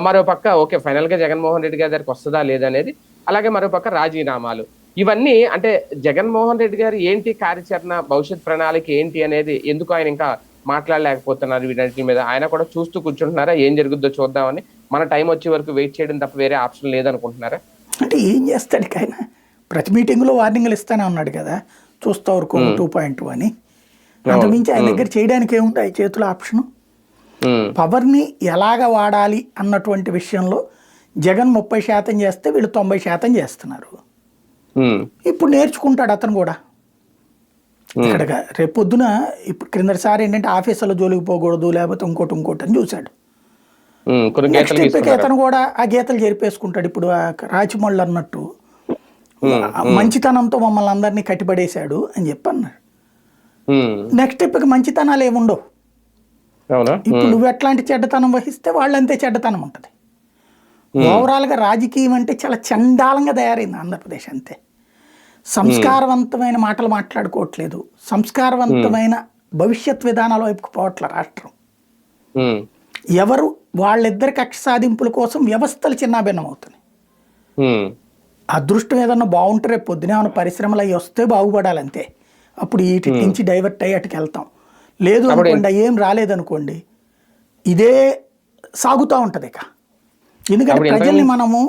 మరో పక్క ఓకే ఫైనల్ గా జగన్మోహన్ రెడ్డి గారి దగ్గరికి వస్తుందా లేదనేది, అలాగే మరో పక్క రాజీనామాలు. ఇవన్నీ అంటే జగన్మోహన్ రెడ్డి గారు ఏంటి కార్యాచరణ, భవిష్యత్ ప్రణాళిక ఏంటి అనేది, ఎందుకు ఆయన ఇంకా మాట్లాడలేకపోతున్నారు వీటన్నిటి మీద? ఆయన కూడా చూస్తూ కూర్చుంటున్నారా, ఏం జరుగుద్దో చూద్దామని, మన టైం వచ్చే వరకు వెయిట్ చేయడం తప్ప వేరే ఆప్షన్ లేదనుకుంటున్నారా? అంటే ఏం చేస్తాడు ఆయన? ప్రతి మీటింగ్లో వార్నింగ్లు ఇస్తానే ఉన్నాడు కదా, చూస్తా వరకు 2.2 అని. అంతకుమించి ఆయన దగ్గర చేయడానికి ఏముంటాయి చేతుల ఆప్షను? పవర్ని ఎలాగ వాడాలి అన్నటువంటి విషయంలో జగన్ 30% చేస్తే వీళ్ళు 90% చేస్తున్నారు. ఇప్పుడు నేర్చుకుంటాడు అతను కూడా. ఇక్కడ రేపు పొద్దున ఇప్పుడు క్రిందటిసారి ఏంటంటే ఆఫీసులో జోలికి పోకూడదు, లేకపోతే ఇంకోటి అని చూశాడు. నెక్స్ట్ అతను కూడా ఆ గీతలు జరిపేసుకుంటాడు. ఇప్పుడు రాచమౌళి అన్నట్టు మంచితనంతో మమ్మల్ని అందరినీ కట్టిపడేశాడు అని చెప్పి అన్నాడు. ఉమ్. నెక్స్ట్ స్టెప్కి మంచితనాలు ఏముండవు. అవునా. ఇప్పుడు నువ్వు ఎట్లాంటి చెడ్డతనం వహిస్తే వాళ్ళంతే చెడ్డతనం ఉంటుంది. ఓవరాల్గా రాజకీయం అంటే చాలా చండాలంగా తయారైంది ఆంధ్రప్రదేశ్, అంతే. సంస్కారవంతమైన మాటలు మాట్లాడుకోవట్లేదు, సంస్కారవంతమైన భవిష్యత్ విధానాల వైపుకు పోవట్ల రాష్ట్రం. ఉమ్. ఎవరు వాళ్ళిద్దరి కక్ష సాధింపుల కోసం వ్యవస్థలు చిన్నాభిన్నం అవుతున్నాయి. ఉమ్. అదృష్టం ఏదన్నా బాగుంటే రేపు పొద్దున ఏమైనా పరిశ్రమలు అవి వస్తే బాగుపడాలంతే. అప్పుడు వీటి నుంచి డైవర్ట్ అయ్యి అటుకి వెళ్తాం. లేదు అనుకోండి, ఏం రాలేదనుకోండి, ఇదే సాగుతూ ఉంటుంది ఇక. ఎందుకంటే ప్రజల్ని మనము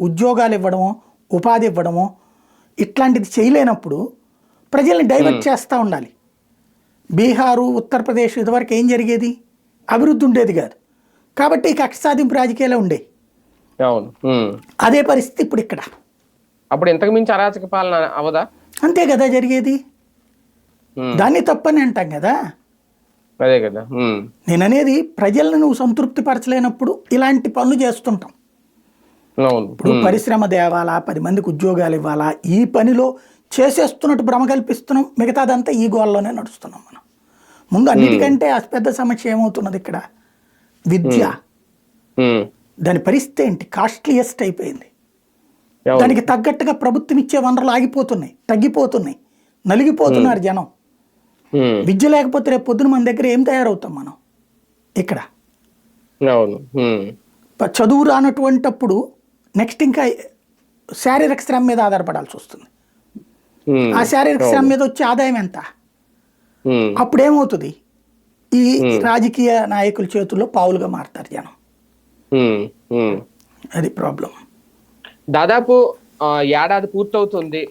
ఉద్యోగాలు ఇవ్వడము, ఉపాధి ఇవ్వడము ఇట్లాంటిది చేయలేనప్పుడు ప్రజల్ని డైవర్ట్ చేస్తూ ఉండాలి. బీహారు, ఉత్తరప్రదేశ్ ఇదివరకు ఏం జరిగేది? అభివృద్ధి ఉండేది కాదు. కాబట్టి ఈ కక్ష సాధింపు రాజకీయాలే ఉండేవి. అవును. అదే పరిస్థితి ఇప్పుడు ఇక్కడ. అప్పుడు ఇంతకు మించి అరాచక పాలన అవదా? అంతే కదా జరిగేది. దాన్ని తప్పని అంటాం కదా. అదే కదా. నేను అనేది ప్రజలను నువ్వు సంతృప్తి పరచలేనప్పుడు ఇలాంటి పనులు చేస్తుంటాం. అవును. ఇప్పుడు పరిశ్రమ దేవాలా, 10 మందికి ఉద్యోగాలు ఇవ్వాలా, ఈ పనిలో చేసేస్తున్నట్టు భ్రమ కల్పిస్తున్నాం. మిగతాదంతా ఈ గోల్లోనే నడుస్తున్నాం మనం. ముందు అన్నిటికంటే పెద్ద సమస్య ఏమవుతున్నది ఇక్కడ? విద్య. దాని పరిస్థితి ఏంటి? కాస్ట్లీయెస్ట్ అయిపోయింది. దానికి తగ్గట్టుగా ప్రభుత్వం ఇచ్చే వనరులు ఆగిపోతున్నాయి, తగ్గిపోతున్నాయి, నలిగిపోతున్నారు జనం. విద్య లేకపోతే రేపు పొద్దున మన దగ్గర ఏం తయారవుతాం మనం ఇక్కడ? చదువు రానటువంటిప్పుడు నెక్స్ట్ ఇంకా శారీరక శ్రమ మీద ఆధారపడాల్సి వస్తుంది. ఆ శారీరక శ్రమ మీద వచ్చే ఆదాయం ఎంత? అప్పుడేమవుతుంది? ఈ రాజకీయ నాయకుల చేతుల్లో పావులుగా మారుతారు జనం. అది ప్రాబ్లం. దాదాపు ఏడాది పూర్తవుతుంది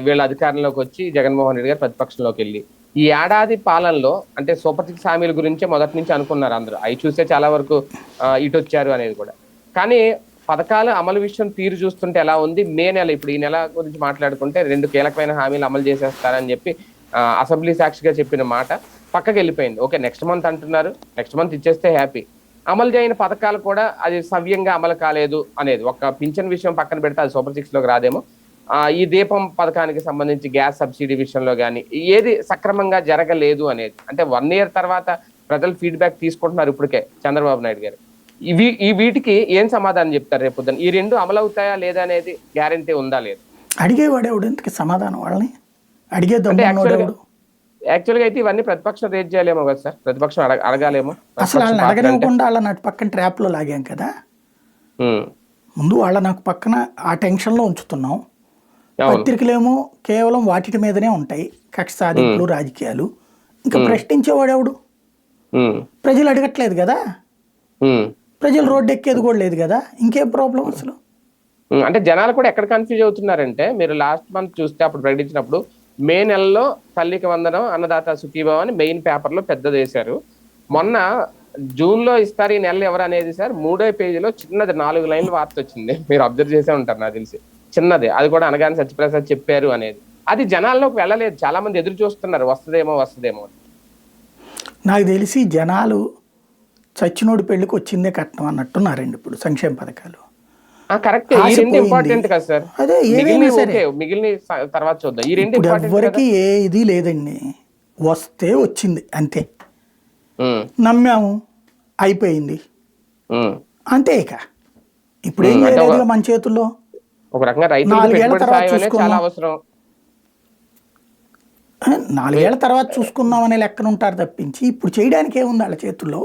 వీళ్ళ అధికారంలోకి వచ్చి, జగన్మోహన్ రెడ్డి గారు ప్రతిపక్షంలోకి వెళ్ళి. ఈ ఏడాది పాలనలో అంటే సూపర్ 6 హామీల గురించే మొదటి నుంచి అనుకున్నారు అందరూ. అవి చూస్తే చాలా వరకు ఇటు వచ్చారు అనేది కూడా. కానీ పథకాల అమలు విషయం తీరు చూస్తుంటే ఎలా ఉంది? మే నెల, ఇప్పుడు ఈ నెల గురించి మాట్లాడుకుంటే 2 కీలకమైన హామీలు అమలు చేసేస్తారని చెప్పి అసెంబ్లీ సాక్షిగా చెప్పిన మాట పక్కకి వెళ్ళిపోయింది. ఓకే, నెక్స్ట్ మంత్ అంటున్నారు, నెక్స్ట్ మంత్ ఇచ్చేస్తే హ్యాపీ. అమలు చేయని పథకాలు కూడా అది సవ్యంగా అమలు కాలేదు అనేది. ఒక పింఛన్ విషయం పక్కన పెడితే అది సూపర్ 6లోకి రాదేమో. ఈ దీపం పథకానికి సంబంధించి గ్యాస్ సబ్సిడీ విషయంలో కానీ ఏది సక్రమంగా జరగలేదు అనేది. అంటే 1 year తర్వాత ప్రజలు ఫీడ్బ్యాక్ తీసుకుంటున్నారు ఇప్పటికే చంద్రబాబు నాయుడు గారు. ఈ వీటికి ఏం సమాధానం చెప్తారు రేపు పొద్దున్న? ఈ 2 అమలు అవుతాయా లేదా అనేది గ్యారంటీ ఉందా లేదు? అడిగేవాడేవాడు ఇంతకి సమాధానం? వాళ్ళని అడిగే యాక్చువల్గా అయితే ఇవన్నీ ప్రతిపక్షం రేజ్ చేయాలేమో కదా సార్, ప్రతిపక్షం అడగాలేమో. అసలు వాళ్ళని అడగనివ్వకుండా వాళ్ళ నాకు పక్కన ట్రాప్లో లాగాం కదా. ముందు వాళ్ళ నాకు పక్కన ఆ టెన్షన్లో ఉంచుతున్నాం. పత్రికలేమో కేవలం వాటి మీదనే ఉంటాయి, కక్ష సాధింపులు, రాజకీయాలు. ఇంకా ప్రశ్నించేవాడెవడు? ప్రజలు అడగట్లేదు కదా, ప్రజలు రోడ్డు ఎక్కేది కూడా లేదు కదా, ఇంకేం ప్రాబ్లం అసలు? అంటే జనాలు కూడా ఎక్కడ కన్ఫ్యూజ్ అవుతున్నారంటే, మీరు లాస్ట్ మంత్ చూస్తే అప్పుడు ప్రకటించినప్పుడు మే నెలలో తల్లికి వందనం, అన్నదాత సుఖీభావ అని మెయిన్ పేపర్లో పెద్దది వేశారు. మొన్న జూన్లో ఇస్తారు ఈ నెలలో ఎవరు అనేది సార్ 3వ పేజీలో చిన్నది 4 లైన్ల వార్త వచ్చింది. మీరు అబ్జర్వ్ చేసే ఉంటారు నాకు తెలిసి. చిన్నది, అది కూడా అనగానే సత్యప్రసాద్ చెప్పారు అనేది. అది జనాల్లోకి వెళ్ళలేదు. చాలా మంది ఎదురు చూస్తున్నారు, వస్తుందేమో వస్తుందేమో. నాకు తెలిసి జనాలు చచ్చినోడి పెళ్లికి వచ్చిందే కట్నం అన్నట్టున్నారండి ఇప్పుడు సంక్షేమ పథకాలు. కరెక్ట్. ఈ 2 ఇంపార్టెంట్ కదా సార్. అదే మిగిలిన తర్వాత చూద్దాం. ఈ 2 ఎవరికి ఏ ఇది లేదండి, వస్తే వచ్చింది అంతే, నమ్మాము అయిపోయింది అంతే. ఇక ఇప్పుడు ఏం చేయలేదు మన చేతుల్లో. ఒక రకంగా 4 ఏళ్ల తర్వాత చూసుకుందామనే లెక్కన ఉంటారు తప్పించి ఇప్పుడు చేయడానికి ఏముంది వాళ్ళ చేతుల్లో?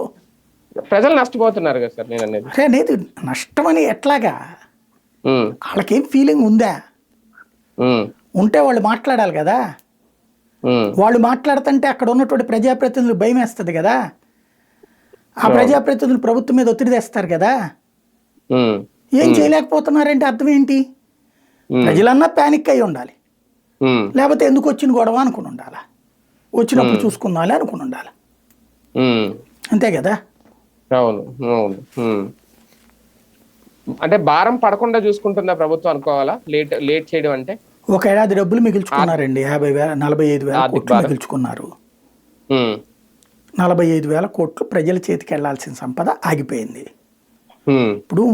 ప్రజలు నష్టపోతున్నారు కదా సార్ నేను అనేది. అనేది నష్టం అని ఎట్లాగా? వాళ్ళకేం ఫీలింగ్ ఉందా? ఉంటే వాళ్ళు మాట్లాడాలి కదా. వాళ్ళు మాట్లాడుతుంటే అక్కడ ఉన్నటువంటి ప్రజాప్రతినిధులు భయం వేస్తుంది కదా. ఆ ప్రజాప్రతినిధులు ప్రభుత్వం మీద ఒత్తిడి తెస్తారు కదా. ఏం చేయలేకపోతున్నారంటే అర్థం ఏంటి? ప్రజలన్నా ప్యానిక్ అయి ఉండాలి, లేకపోతే ఎందుకు వచ్చిన గొడవ అనుకుని ఉండాలా, వచ్చినప్పుడు చూసుకుందాలి అనుకుని ఉండాలి, అంతే కదా. అవును అవును. అంటే భారం పడకుండా చూసుకుంటుందా ప్రభుత్వం అనుకోవాలా? లేట్ చేయడం అంటే. ఒక ఏడాది డబ్బులు మిగిల్చుకున్నారండి, 45,000 కోట్లు మిగిల్చుకున్నారు. 45,000 కోట్లు ప్రజల చేతికి వెళ్లాల్సిన సంపద ఆగిపోయింది. ఇప్పుడు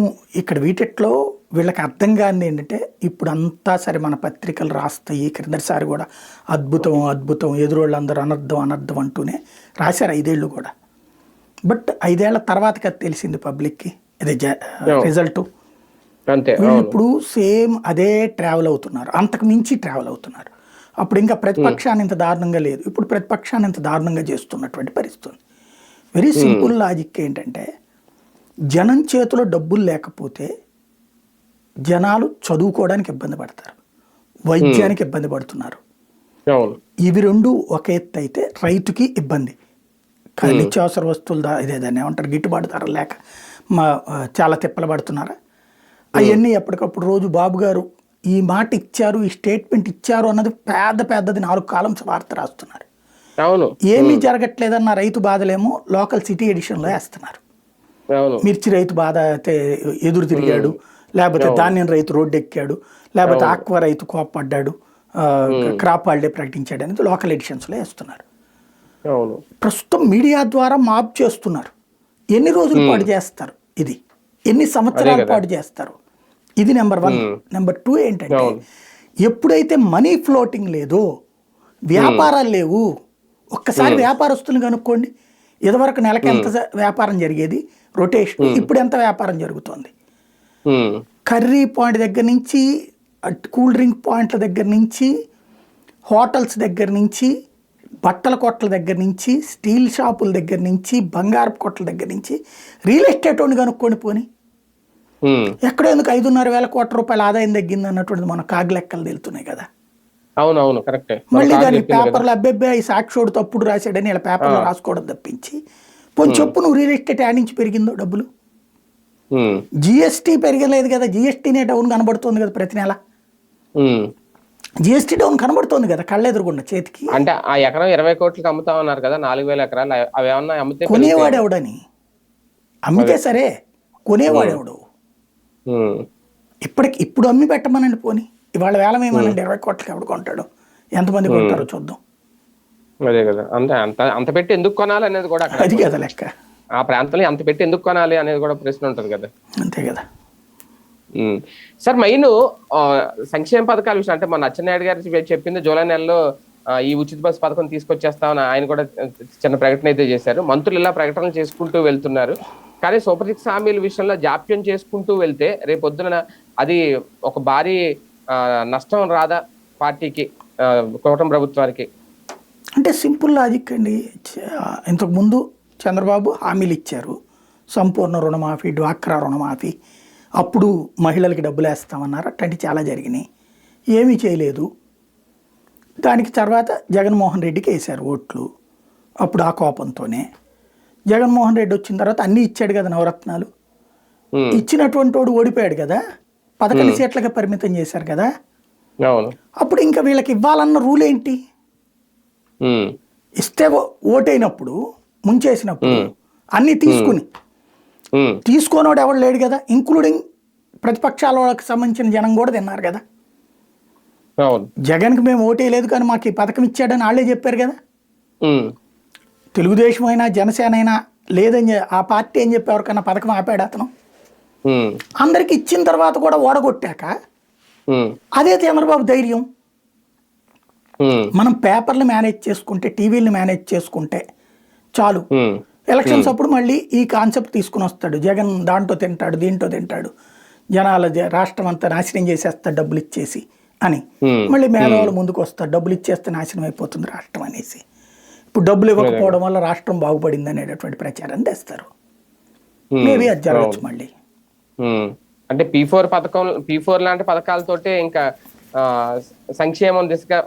ఇక్కడ వీటిట్లో వీళ్ళకి అర్థం కానిది ఏంటంటే ఇప్పుడు అంతా సరే మన పత్రికలు రాస్తాయి, క్రిందటిసారి కూడా అద్భుతం అద్భుతం ఎదురోళ్ళందరూ అనర్థం అనర్థం అంటూనే రాశారు 5 ఏళ్ళు కూడా. బట్ 5 ఏళ్ల తర్వాత కదా తెలిసింది పబ్లిక్కి ఇది రిజల్ట్. వీళ్ళు ఇప్పుడు సేమ్ అదే ట్రావెల్ అవుతున్నారు, అంతకు మించి ట్రావెల్ అవుతున్నారు. అప్పుడు ఇంకా ప్రతిపక్షాన్ని ఇంత దారుణంగా లేదు, ఇప్పుడు ప్రతిపక్షాన్ని ఇంత దారుణంగా చేస్తున్నటువంటి పరిస్థితి. వెరీ సింపుల్ లాజిక్ ఏంటంటే జనం చేతిలో డబ్బులు లేకపోతే జనాలు చదువుకోవడానికి ఇబ్బంది పడతారు, వైద్యానికి ఇబ్బంది పడుతున్నారు. ఇవి రెండు ఒక ఎత్తు అయితే రైతుకి ఇబ్బంది, నిత్యావసర వస్తువులు ఇదేదాన్ని ఏమంటారు గిట్టుబాటు ధర లేక చాలా తిప్పలు పడుతున్నారా. అవన్నీ ఎప్పటికప్పుడు రోజు బాబు గారు ఈ మాట ఇచ్చారు, ఈ స్టేట్మెంట్ ఇచ్చారు అన్నది పెద్దది 4 కాలమ్స్ వార్త రాస్తున్నారు. ఏమీ జరగట్లేదన్న రైతు బాధలేమో లోకల్ సిటీ ఎడిషన్లో వేస్తున్నారు. మిర్చి రైతు బాధ ఎదురు తిరిగాడు, లేకపోతే ధాన్యం రైతు రోడ్డు ఎక్కాడు, లేకపోతే ఆక్వా రైతు కోప్పడ్డాడు, క్రాప్ హాలిడే ప్రకటించాడు అనేది లోకల్ ఎడిషన్స్లో వేస్తున్నారు. ప్రస్తుతం మీడియా ద్వారా మాప్ చేస్తున్నారు. ఎన్ని రోజుల పాటు చేస్తారు ఇది, ఎన్ని సంవత్సరాల పాటు చేస్తారు, ఇది నెంబర్ 1. నెంబర్ 2 ఏంటంటే ఎప్పుడైతే మనీ ఫ్లోటింగ్ లేదో, వ్యాపారాలు లేవు. ఒక్కసారి వ్యాపారస్తులను కనుక్కోండి, ఇదివరకు నెలకి ఎంత వ్యాపారం జరిగేది రొటేషన్, ఇప్పుడు ఎంత వ్యాపారం జరుగుతోంది. కర్రీ పాయింట్ దగ్గర నుంచి, కూల్ డ్రింక్ పాయింట్ల దగ్గర నుంచి, హోటల్స్ దగ్గర నుంచి, బట్టల కొట్ల దగ్గర నుంచి, స్టీల్ షాపుల దగ్గర నుంచి, బంగారపు కొట్ల దగ్గర నుంచి, రియల్ ఎస్టేట్ వాడిని కనుక్కొని పోని ఎక్కడో ఎందుకు 5,500 కోట్ల రూపాయల ఆదాయం తగ్గింది అన్నటువంటిది మన కాగ్ లెక్కలు తెలుతున్నాయి కదా. అవునవును కరెక్టే. మళ్ళీ దాన్ని పేపర్లు అబ్బెబ్బే సాక్షోడు తప్పుడు రాశాడని ఇలా పేపర్లో రాసుకోవడం తప్పించి కొంచెం చెప్పు నువ్వు రియల్ ఎస్టేట్ యాడ్ నుంచి పెరిగిందో డబ్బులు. జిఎస్టీ పెరగలేదు కదా, జిఎస్టీనే డౌన్ కనబడుతుంది కదా ప్రతి నెల, జిఎస్టీ డౌన్ కనబడుతుంది కదా కళ్ళెదురుగుండా చేతికి. అంటే ఆ ఎకరం 20 కోట్లకి అమ్ముతా ఉన్నారు కదా, 4,000 ఎకరాలు, అవి ఏమన్నా అమ్మితే కొనేవాడెవడని, అమ్మితే సరే కొనేవాడెవడు. ఇప్పుడు అమ్మి పెట్టమనండి పోనీ, ఇవాళ వేలం ఏమనండి 20 కోట్లకి ఎవడు కొంటాడు, ఎంతమంది కొంటారో చూద్దాం. అదే కదా, అంత పెట్టి ఎందుకు కొనాలి అనేది కూడా అది కదా లెక్క. ఆ ప్రాంతంలో అంత పెట్టి ఎందుకు కొనాలి అనేది కూడా ప్రశ్న ఉంటుంది కదా. అంతే కదా సార్. మెయిన్ సంక్షేమ పథకాల విషయం అంటే మన అచ్చెన్నాయుడు గారు చెప్పింది జూలై నెలలో ఈ ఉచిత బస్సు పథకం తీసుకొచ్చేస్తామని ఆయన కూడా చిన్న ప్రకటన అయితే చేశారు. మంత్రులు ఇలా ప్రకటనలు చేసుకుంటూ వెళ్తున్నారు. కానీ సూపర్ 6 హామీల విషయంలో జాప్యం చేసుకుంటూ వెళ్తే రేపొద్దున అది ఒక భారీ నష్టం రాదా పార్టీకి, కూటమి ప్రభుత్వానికి? అంటే సింపుల్ లాజిక్ అండి. ఇంతకుముందు చంద్రబాబు హామీలు ఇచ్చారు, సంపూర్ణ రుణమాఫీ, డ్వాక్రా రుణమాఫీ, అప్పుడు మహిళలకి డబ్బులు వేస్తామన్నారు, అట్లాంటివి చాలా జరిగినాయి, ఏమీ చేయలేదు. దానికి తర్వాత జగన్మోహన్ రెడ్డికి వేశారు ఓట్లు. అప్పుడు ఆ కోపంతోనే జగన్మోహన్ రెడ్డి వచ్చిన తర్వాత అన్నీ ఇచ్చాడు కదా నవరత్నాలు, ఇచ్చినటువంటి వాడు ఓడిపోయాడు కదా, 11 సీట్లకే పరిమితం చేశారు కదా. అప్పుడు ఇంకా వీళ్ళకి ఇవ్వాలన్న రూల్ ఏంటి, ఇస్తే ఓటైనప్పుడు ముంచేసినప్పుడు అన్నీ తీసుకోనోడు ఎవడు లేడు కదా, ఇంక్లూడింగ్ ప్రతిపక్షాల వాళ్ళకి సంబంధించిన జనం కూడా తిన్నారు కదా. జగన్కి మేము ఓటేయలేదు కానీ మాకు ఈ పథకం ఇచ్చాడని వాళ్ళే చెప్పారు కదా. తెలుగుదేశం అయినా జనసేన అయినా లేదని ఆ పార్టీ ఏం చెప్పి ఎవరికన్నా పథకం ఆపాడు అతను. అందరికి ఇచ్చిన తర్వాత కూడా ఓడగొట్టాక అదే చంద్రబాబు ధైర్యం. మనం పేపర్లు మేనేజ్ చేసుకుంటే, టీవీలను మేనేజ్ చేసుకుంటే చాలు. ఎలక్షన్స్ అప్పుడు మళ్ళీ ఈ కాన్సెప్ట్ తీసుకుని వస్తాడు జగన్, దాంట్లో తింటాడు దీంట్లో తింటాడు, జనాల రాష్ట్రం అంతా నాశనం చేసేస్తాడు డబ్బులు ఇచ్చేసి అని. మళ్ళీ మేధావులు ముందుకు వస్తారు, డబ్బులు ఇచ్చేస్తే నాశనం అయిపోతుంది రాష్ట్రం అనేసి. ఇప్పుడు డబ్బులు ఇవ్వకపోవడం వల్ల రాష్ట్రం బాగుపడింది అనేటటువంటి ప్రచారం తెస్తారు. మేబీ అది జరగచ్చు మళ్ళీ. అంటే P4 లాంటి పథకాలతోటే ఇంకా సంక్షేమం దిశగా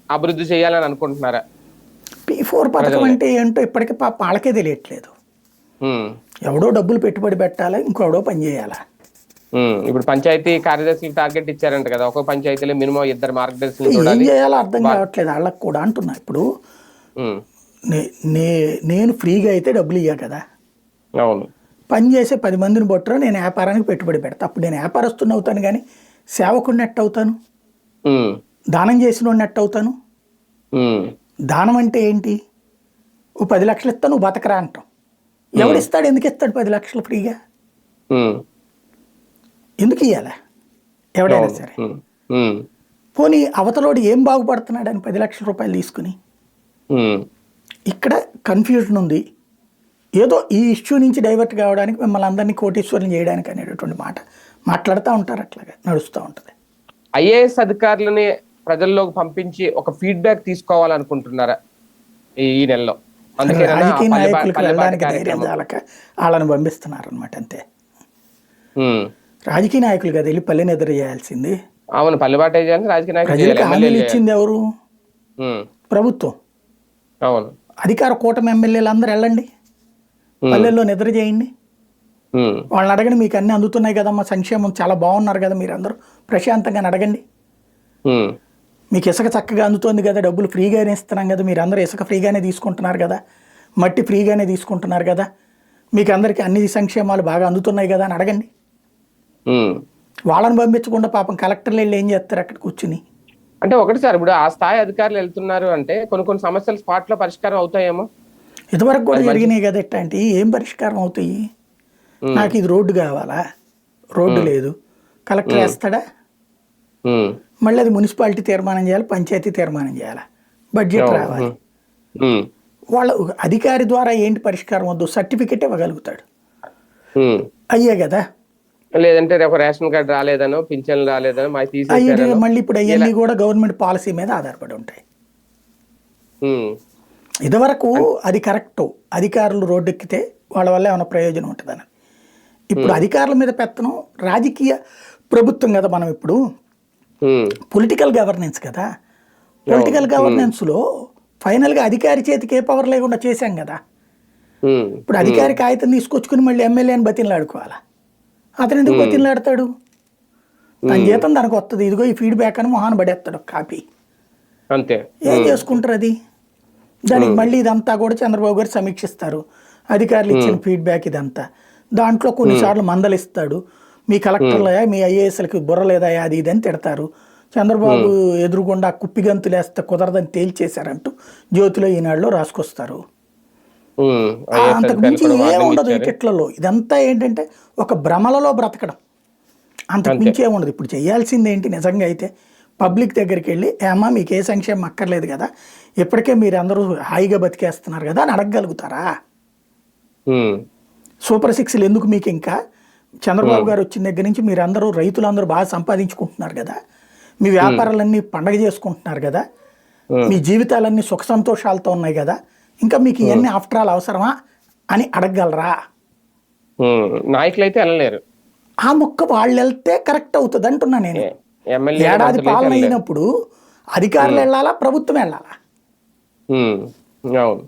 అభివృద్ధి చేయాలని అనుకుంటున్నారా? P4 పథకం అంటే ఏంటో ఇప్పటికీ వాళ్ళకే తెలియట్లేదు. ఎవడో డబ్బులు పెట్టుబడి పెట్టాలా, ఇంకోడో పని చేయాలా. ఇప్పుడు పంచాయతీ కార్యదర్శికి టార్గెట్ ఇచ్చారంట కదా, ఒక్కో పంచాయతీలో మినిమం 2 మార్గదర్శులు ఏం చేయాలో అర్థం కావట్లేదు వాళ్ళకి కూడా అంటున్నా. ఇప్పుడు నేను ఫ్రీగా అయితే డబ్బులు ఇయ్యా కదా, అవును, పని చేసే 10 మందిని బొట్టరో నేను వ్యాపారానికి పెట్టుబడి పెడతా. అప్పుడు నేను వ్యాపారస్తుని అవుతాను కానీ సేవకుడిని ఎట్ట అవుతాను, దానం చేసిన వాడిని ఎట్ట అవుతాను. దానం అంటే ఏంటి, ఓ 10 లక్షలు ఇస్తాను నువ్వు బతకరా అంటాం. ఎవడిస్తాడు, ఎందుకు ఇస్తాడు 10 లక్షలు ఫ్రీగా? ఉమ్, ఎందుకు ఇవ్వాలి ఎవడైనా అవును. సరే? ఉమ్, ఉమ్, పోనీ అవతలోడు ఏం బాగుపడుతున్నాడు అని 10 లక్షల రూపాయలు తీసుకుని. ఉమ్, ఇక్కడ కన్ఫ్యూజన్ ఉంది. ఏదో ఈ ఇష్యూ నుంచి డైవర్ట్ కావడానికి మిమ్మల్ని అందరినీ కోటీశ్వరం చేయడానికి అనేటటువంటి మాట మాట్లాడుతూ ఉంటారు. అట్లాగా నడుస్తూ ఉంటుంది. ఐఏఎస్ అధికారులని ప్రజల్లోకి పంపించి ఒక ఫీడ్బ్యాక్ తీసుకోవాలనుకుంటున్నారా ఈ నెలలో? అందుకేనా రాజకీయ నాయకులకు పల్లెబాట వెళ్ళడానికి ధైర్యం కార్యక్రమం? చాలక వాళ్ళని పంపిస్తున్నారు అనమాట అంతే. ఉమ్, రాజకీయ నాయకులు కదా వెళ్ళి పల్లెని ఎదురు చేయాల్సింది. అవును, పల్లెబాట చేయాలి, రాజకీయ నాయకులు చేయాలి, ప్రజలకు హామీలు ఎమ్మెల్యేలు చేయాలి. ఇచ్చింది ఎవరు? ఉమ్, ప్రభుత్వం. అవును. అధికార కూటమి ఎమ్మెల్యేలు అందరూ వెళ్ళండి, ఉమ్, పల్లెల్లో నిద్ర చేయండి. ఉమ్, వాళ్ళని అడగండి, మీకు అన్నీ అందుతున్నాయి కదమ్మా, సంక్షేమం చాలా బాగున్నారు కదా, మీరు అందరూ ప్రశాంతంగా అడగండి. ఉమ్, మీకు ఇసుక చక్కగా అందుతోంది కదా, డబ్బులు ఫ్రీగానే ఇస్తున్నాం కదా, మీరు అందరూ ఇసుక ఫ్రీగానే తీసుకుంటున్నారు కదా, మట్టి ఫ్రీగానే తీసుకుంటున్నారు కదా, మీకు అందరికీ అన్ని సంక్షేమాలు బాగా అందుతున్నాయి కదా అని అడగండి. ఉమ్. వాళ్ళని పంపించకుండా పాపం కలెక్టర్లు వెళ్ళి ఏం చేస్తారు అక్కడ కూర్చుని? అంటే ఒకటి సార్, ఇప్పుడు ఆ స్థాయి అధికారులు వెళ్తున్నారు అంటే కొన్ని సమస్యలు స్పాట్ లో పరిష్కారం అవుతాయేమో. ఇదివరకు కూడా జరిగినాయి కదా ఇట్లాంటి. ఏం పరిష్కారం అవుతాయి? నాకు ఇది రోడ్డు కావాలా, రోడ్డు లేదు, కలెక్టర్ వేస్తాడా? ఉమ్, మళ్ళీ అది మున్సిపాలిటీ తీర్మానం చేయాలి, పంచాయతీ తీర్మానం చేయాలి, బడ్జెట్ రావాలి. ఉమ్, వాళ్ళ అధికారి ద్వారా ఏంటి పరిష్కారం వద్దు, సర్టిఫికెట్ ఇవ్వగలుగుతాడు, ఉమ్. అయ్యే కదా. లేదంటే ఒక రేషన్ కార్డు రాలేదనో, పింఛన్ రాలేదనో, మాది అయ్యి తీసేసారనో. మళ్ళీ ఇప్పుడు అవన్నీ కూడా గవర్నమెంట్ పాలసీ మీద ఆధారపడి ఉంటాయి. ఉమ్, ఇదివరకు అది కరెక్టు, అధికారులు రోడ్డెక్కితే వాళ్ళ వల్ల ఏమైనా ప్రయోజనం ఉంటుందని. ఇప్పుడు అధికారుల మీద పెత్తనం రాజకీయ ప్రభుత్వం కదా. మనం ఇప్పుడు ఉమ్, పొలిటికల్ గవర్నెన్స్ కదా. పొలిటికల్ గవర్నెన్స్లో ఫైనల్గా అధికారి చేతికి ఏ పవర్ లేకుండా చేశాం కదా. ఉమ్, ఇప్పుడు అధికారి కాగితం తీసుకొచ్చుకుని మళ్ళీ ఎమ్మెల్యేని బతిలాడుకోవాలా? అతను ఎందుకు బతిలాడతాడు? తన జీతం దానికి వస్తుంది, ఇదిగో ఈ ఫీడ్బ్యాక్ అని మొహాన్ పడేస్తాడు కాపీ. అంతే. ఏం చేసుకుంటారు అది? దానికి మళ్ళీ ఇదంతా కూడా చంద్రబాబు గారు సమీక్షిస్తారు, అధికారులు ఇచ్చిన ఫీడ్బ్యాక్ ఇదంతా. దాంట్లో కొన్నిసార్లు మందలిస్తాడు, మీ కలెక్టర్లయా, మీ ఐఏఎస్లకి బుర్ర లేదా, అది ఇది అని తిడతారు. చంద్రబాబు ఎదురుగుండా కుప్పిగంతులేస్తే కుదరదని తేల్చేశారంటూ జ్యోతిలో ఈనాడులో రాసుకొస్తారు. అంతకు మించి ఏముండదు ఈ కిట్లలో. ఇదంతా ఏంటంటే ఒక భ్రమలలో బ్రతకడం, అంతకు మించి ఏముండదు. ఇప్పుడు చేయాల్సింది ఏంటి నిజంగా అయితే, పబ్లిక్ దగ్గరికి వెళ్ళి, ఏమా మీకు ఏ సంక్షేమం అక్కర్లేదు కదా, ఇప్పటికే మీరు అందరూ హాయిగా బతికేస్తున్నారు కదా అని అడగగలుగుతారా? సూపర్ సిక్స్లు ఎందుకు మీకు? ఇంకా చంద్రబాబు గారు వచ్చిన దగ్గర నుంచి మీరు అందరూ రైతులందరూ బాగా సంపాదించుకుంటున్నారు కదా, మీ వ్యాపారాలన్నీ పండగ చేసుకుంటున్నారు కదా, మీ జీవితాలన్నీ సుఖ సంతోషాలతో ఉన్నాయి కదా, ఇంకా మీకు ఇవన్నీ ఆఫ్టర్ ఆల్ అవసరమా అని అడగగలరా? నాయకులు అయితే వెళ్ళలేరు. ఆ ముక్క వాళ్ళు వెళ్తే కరెక్ట్ అవుతుంది అంటున్నా నేను. ఏడాది పాలన అయినప్పుడు అధికారులు వెళ్ళాలా, ప్రభుత్వం వెళ్ళాలా? అవును,